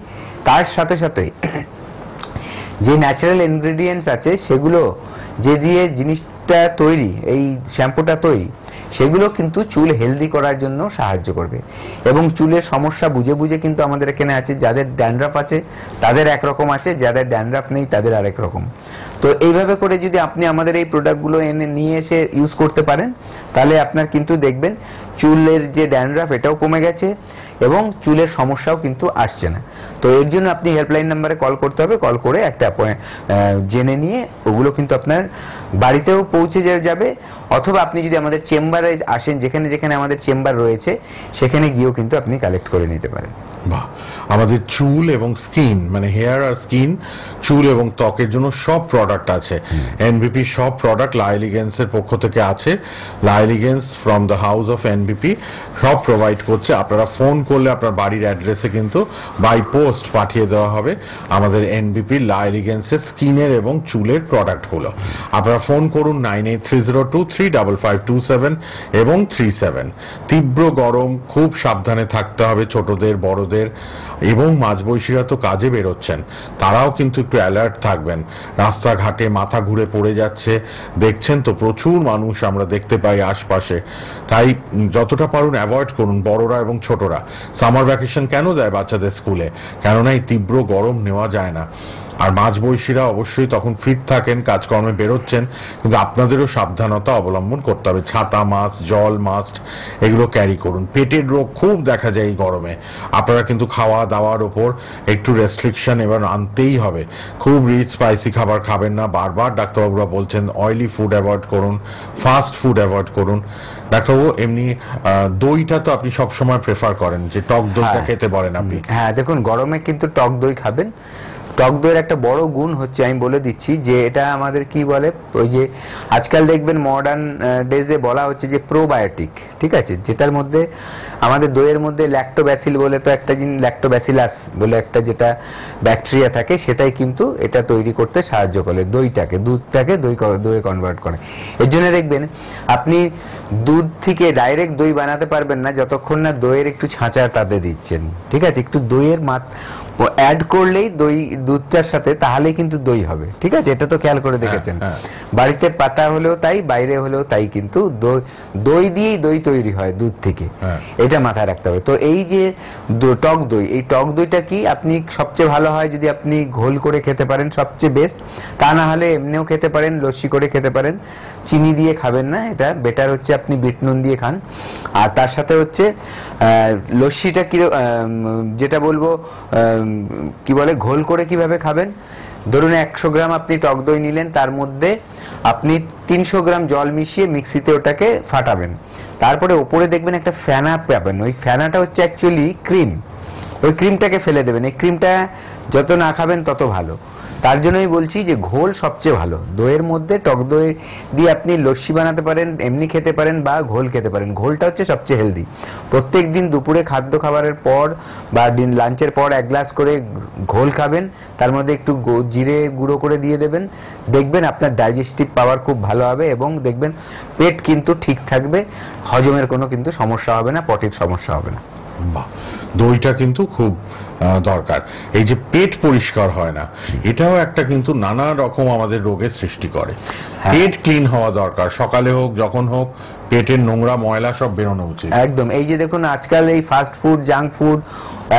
তার সাথে সাথে যে ন্যাচারাল ইনগ্রেডিয়েন্টস আছে সেগুলো, যে দিয়ে জিনিসটা তৈরি, এই শ্যাম্পুটা তৈরি, সেগুলো কিন্তু চুল হেলদি করার জন্য সাহায্য করবে। এবং চুলের সমস্যা বুঝে বুঝে কিন্তু আমাদের এখানে আছে, যাদের ড্যান্ড্রাফ আছে তাদের একরকম আছে, যাদের ড্যান্ড্রাফ নেই তাদের আরেক রকম। তো এইভাবে করে যদি আপনি আমাদের এই প্রোডাক্টগুলো নিয়ে এসে ইউজ করতে পারেন, তাহলে আপনার কিন্তু দেখবেন চুলের যে ড্যান্ড্রাফ এটাও কমে গেছে এবং চুলের সমস্যাও কিন্তু আসছে না। তো এর জন্য আপনি হেল্পলাইন নাম্বারে কল করতে হবে, কল করে একটা জেনে নিয়ে ওগুলো কিন্তু আপনার বাড়িতেও পৌঁছে যাবে, অথবা আপনি যদি আমাদের চেম্বারে আসেন, যেখানে যেখানে আমাদের চেম্বার রয়েছে সেখানে গিয়েও কিন্তু আপনি কালেক্ট করে নিতে পারেন। বাহ, আমাদের চুল এবং স্কিন, মানে হেয়ার আর স্কিন, চুল এবং ত্বকের জন্য সব প্রোডাক্ট আছে। এনবিপি সব প্রোডাক্ট লা এলিগেন্সের পক্ষ থেকে আছে। লা elegance from the house of এনবিপি সব প্রোভাইড করছে। আপনারা ফোন করলে আপনার বাড়ির অ্যাড্রেসে কিন্তু বাই পোস্ট পাঠিয়ে দেওয়া হবে আমাদের এনবিপি লা এলিগেন্সের স্কিনের এবং চুলের প্রোডাক্টগুলো। আপনারা ফোন করুন 9830235527 এবং 37। তীব্র গরম, খুব সাবধানে থাকতে হবে ছোটদের বড়দের, এবং মাঝবয়সীরা তো কাজে বেরোচ্ছেন, তারাও কিন্তু একটু অ্যালার্ট থাকবেন। রাস্তাঘাটে মাথা ঘুরে পড়ে যাচ্ছে, দেখছেন তো প্রচুর মানুষ আমরা দেখতে পাই আশপাশে। তাই যতটা পারুন অ্যাভয়েড করুন, বড়রা এবং ছোটরা। সামার ভ্যাকেশন কেন দেয় বাচ্চাদের স্কুলে? কেননা এই তীব্র গরম নেওয়া যায় না। আর মাঝবয়সীরা অবশ্যই তখন ফিট থাকেন, কাজকর্মে বেরোচ্ছেন, কিন্তু আপনাদেরও সাবধানতা অবলম্বন করতে হবে। ছাতা, মাস্ক, জল, মাস্ক এগুলো ক্যারি করুন। পেটের রোগ খুব দেখা যায় এই গরমে। আপনারা কিন্তু খাওয়া দাওয়ার ওপর একটু রেস্ট্রিকশন এবার আনতেই হবে। খুব রিচ স্পাইসি খাবার খাবেন না, বারবার ডাক্তারবাবুরা বলছেন। অয়েলি ফুড অ্যাভয়েড করুন, ফাস্ট ফুড অ্যাভয়েড করুন। ডাক্তারবাবু, এমনি দইটা তো আপনি সবসময় প্রেফার করেন, যে টক দইটা খেতে বলেন আপনি। হ্যাঁ, দেখুন গরমে কিন্তু টক দই খাবেন। টক দইয়ের একটা বড় গুণ হচ্ছে, আমি বলে দিচ্ছি, যে এটা আমাদের কি বলে, ওই যে আজকাল দেখবেন মডার্ন ডেজে বলা হচ্ছে যে প্রোবায়োটিক, ঠিক আছে, যেটার মধ্যে আমাদের দইয়ের মধ্যে ল্যাক্টোব্যাসিল বলে তো একটা জিনিস, ল্যাক্টোব্যাসিলাস বলে একটা যেটা ব্যাকটেরিয়া থাকে, সেটাই কিন্তু এটা তৈরি করতে সাহায্য করে দইটাকে, দুধটাকে দইয়ে কনভার্ট করে। এর জন্য দেখবেন আপনি দুধ থেকে ডাইরেক্ট দই বানাতে পারবেন না যতক্ষণ না দইয়ের একটু ছাঁচা তাতে দিচ্ছেন, ঠিক আছে, একটু দইয়ের অ্যাড করলেই দই দুধটার সাথে, তাহলেই কিন্তু দই হবে, ঠিক আছে, এটা তো খেয়াল করে দেখেছেন। বাড়িতে পাতা হলেও তাই, বাইরে হলেও তাই, কিন্তু দই দিয়েই দই তৈরি হয় দুধ থেকে, এটা মাথায় রাখতে হবে। তো এই যে টক দই, এই টক দইটা কি আপনি সবচেয়ে ভালো হয় যদি আপনি ঘোল করে খেতে পারেন, সবচেয়ে বেস্ট। তা না হলে এমনিও খেতে পারেন, লস্যি করে খেতে পারেন, চিনি দিয়ে খাবেন না, এটা বেটার হচ্ছে আপনি বিট নুন দিয়ে খান। আর তার সাথে হচ্ছে লস্যিটা কি যেটা বলবো কি বলে, ঘোল করে কিভাবে খাবেন, ধরুন 100 গ্রাম আপনি টক দই নিলেন, তার মধ্যে আপনি 300 গ্রাম জল মিশিয়ে মিক্সিতে ওটাকে ফাটাবেন, তারপরে উপরে দেখবেন একটা ফেনা পাবেন, ওই ফেনাটা হচ্ছে অ্যাকচুয়ালি ক্রিম, ওই ক্রিমটাকে ফেলে দেবেন। এই ক্রিমটা যত না খাবেন তত ভালো। তার জন্যই বলছি যে ঘোল সবচেয়ে ভালো। দইয়ের মধ্যে টক দই দিয়ে আপনি লস্যি বানাতে পারেন, এমনি খেতে পারেন, বা ঘোল খেতে পারেন। ঘোলটা হচ্ছে সবচেয়ে হেলদি। প্রত্যেক দিন দুপুরে খাদ্য খাবারের পর বা লাঞ্চের পর 1 গ্লাস করে ঘোল খাবেন, তার মধ্যে একটু জিরে গুঁড়ো করে দিয়ে দেবেন, দেখবেন আপনার ডাইজেস্টিভ পাওয়ার খুব ভালো হবে এবং দেখবেন পেট কিন্তু ঠিক থাকবে, হজমের কোনো কিন্তু সমস্যা হবে না, পটির সমস্যা হবে না। বাহ, দইটা কিন্তু খুব দরকার। এই যে পেট পরিষ্কার হয় না, এটাও একটা কিন্তু নানা রকম আমাদের রোগের সৃষ্টি করে। পেট ক্লিন হওয়া দরকার, সকালে হোক যখন হোক, পেটের নোংরা ময়লা সব বেরোনো উচিত। একদম। এই যে দেখুন আজকাল এই ফাস্ট ফুড, জাঙ্ক ফুড,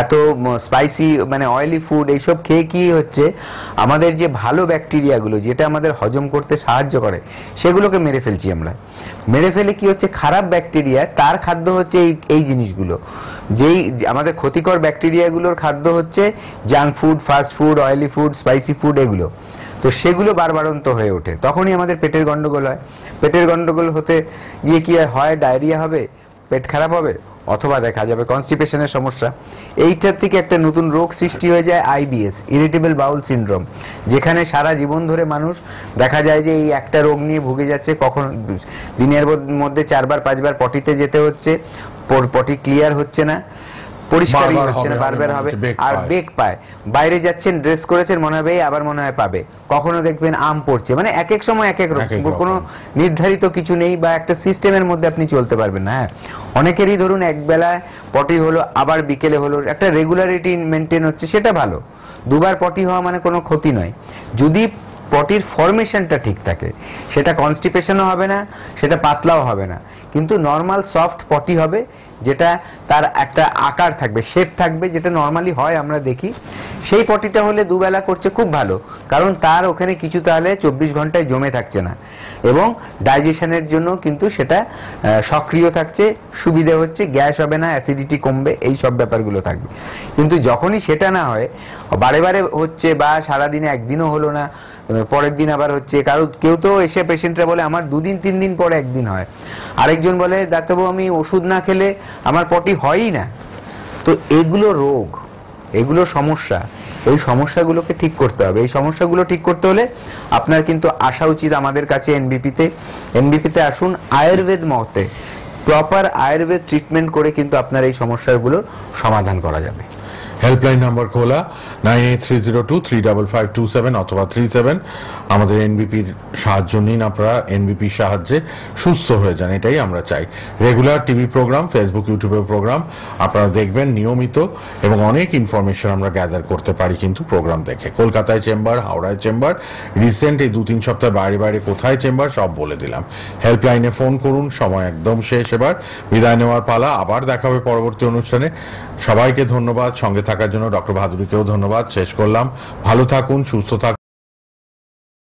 এত স্পাইসি মানে অয়েলি ফুড, এইসব খেয়ে কি হচ্ছে, আমাদের যে ভালো ব্যাকটেরিয়াগুলো যেটা আমাদের হজম করতে সাহায্য করে সেগুলোকে মেরে ফেলছি আমরা। মেরে ফেলে কি হচ্ছে, খারাপ ব্যাকটেরিয়া তার খাদ্য হচ্ছে এই জিনিসগুলো, যেই আমাদের ক্ষতিকর ব্যাকটেরিয়াগুলোর খাদ্য হচ্ছে junk food, fast food, oily food, spicy food, এগুলো। তো সেগুলো বারবারন্ত হয়ে ওঠে, তখনই আমাদের পেটের গন্ডগোল হয়। পেটের গন্ডগোল হতে গিয়ে কি হয়, ডায়রিয়া হবে, পেট খারাপ হবে, অথবা দেখা যাবে কনস্টিপেশনের সমস্যা। এইটার থেকে একটা নতুন রোগ সৃষ্টি হয়ে যায়, IBS, ইরিটেবল বাউল সিনড্রোম, যেখানে সারা জীবন ধরে মানুষ দেখা যায় যে এই একটা রোগ নিয়ে ভুগে যাচ্ছে। কখন দিনের মধ্যে 4বার 5বার পটিতে যেতে হচ্ছে, পটি ক্লিয়ার হচ্ছে না, পরিষ্কারই হচ্ছে না, বারবার হবে, আর বেগ পায়। বাইরে যাচ্ছেন, ড্রেস করেছেন, মনে হবে আবার মনে হয় পাবে, কখনো দেখবেন আম পড়ছে, মানে এক এক সময় এক এক রকম, কোনো নির্ধারিত কিছু নেই বা একটা সিস্টেমের মধ্যে আপনি চলতে পারবেন না। হ্যাঁ, অনেকেরই ধরুন একবেলা পটি হলো, আবার বিকেলে হলো, একটা রেগুলারিটি মেনটেন হচ্ছে, সেটা ভালো। 2বার পটি হওয়া মানে কোনো ক্ষতি নয়, যদি পটির ফরমেশনটা ঠিক থাকে, সেটা কনস্টিপেশনও হবে না, সেটা পাতলাও হবে না, কিন্তু নর্মাল সফট পটি হবে, যেটা তার একটা আকার থাকবে, শেপ থাকবে, যেটা নর্মালি হয় আমরা দেখি। সেই পটিটা হলে 2 বেলা করছে খুব ভালো, কারণ তার ওখানে কিছু তাহলে 24 ঘন্টায় জমে থাকছে না, এবং ডাইজেশনের জন্য কিন্তু সেটা সক্রিয় থাকছে, সুবিধা হচ্ছে, গ্যাস হবে না, অ্যাসিডিটি কমবে, এই সব ব্যাপারগুলো থাকবে। কিন্তু যখনই সেটা না হয়, বারে বারে হচ্ছে, বা সারাদিনে একদিনও হলো না, পরের দিন আবার হচ্ছে, কেউ তো এসে পেশেন্টরা বলে আমার 2 দিন 3 দিন পরে একদিন হয়, আরেকজন বলে ডাক্তারবাবু আমি ওষুধ না খেলে আমার পটি হয়ই না। তো এগুলো রোগ, এগুলো সমস্যা, এই সমস্যাগুলোকে ঠিক করতে হবে। এই সমস্যাগুলো ঠিক করতে হলে আপনার কিন্তু আসা উচিত আমাদের কাছে এনবিপিতে আসুন, আয়ুর্বেদ মতে প্রপার আয়ুর্বেদ ট্রিটমেন্ট করে কিন্তু আপনার এই সমস্যাগুলোর সমাধান করা যাবে। হেল্পলাইন নাম্বার খোলা 9830235527 অথবা 37। আমাদের এনবিপির সাহায্য নিন, আপনারা এনবিপির সাহায্যে সুস্থ হয়ে যান, এটাই আমরা চাই। রেগুলার টিভি প্রোগ্রাম, ফেসবুক ইউটিউবে প্রোগ্রাম আপনারা দেখবেন নিয়মিত, এবং অনেক ইনফরমেশন আমরা গ্যাদার করতে পারি কিন্তু প্রোগ্রাম দেখে। কলকাতায় চেম্বার, হাওড়ায় চেম্বার, রিসেন্ট এই 2-3 সপ্তাহ বাইরে বাইরে কোথায় চেম্বার সব বলে দিলাম। হেল্পলাইনে ফোন করুন। সময় একদম শেষ, এবার বিদায় নেওয়ার পালা। আবার দেখা হবে পরবর্তী অনুষ্ঠানে। সবাইকে ধন্যবাদ সঙ্গে থাকার জন্য। ডক্টর ভাদুরীকেও ধন্যবাদ। শেষ করলাম। ভালো থাকুন, সুস্থ থাকুন।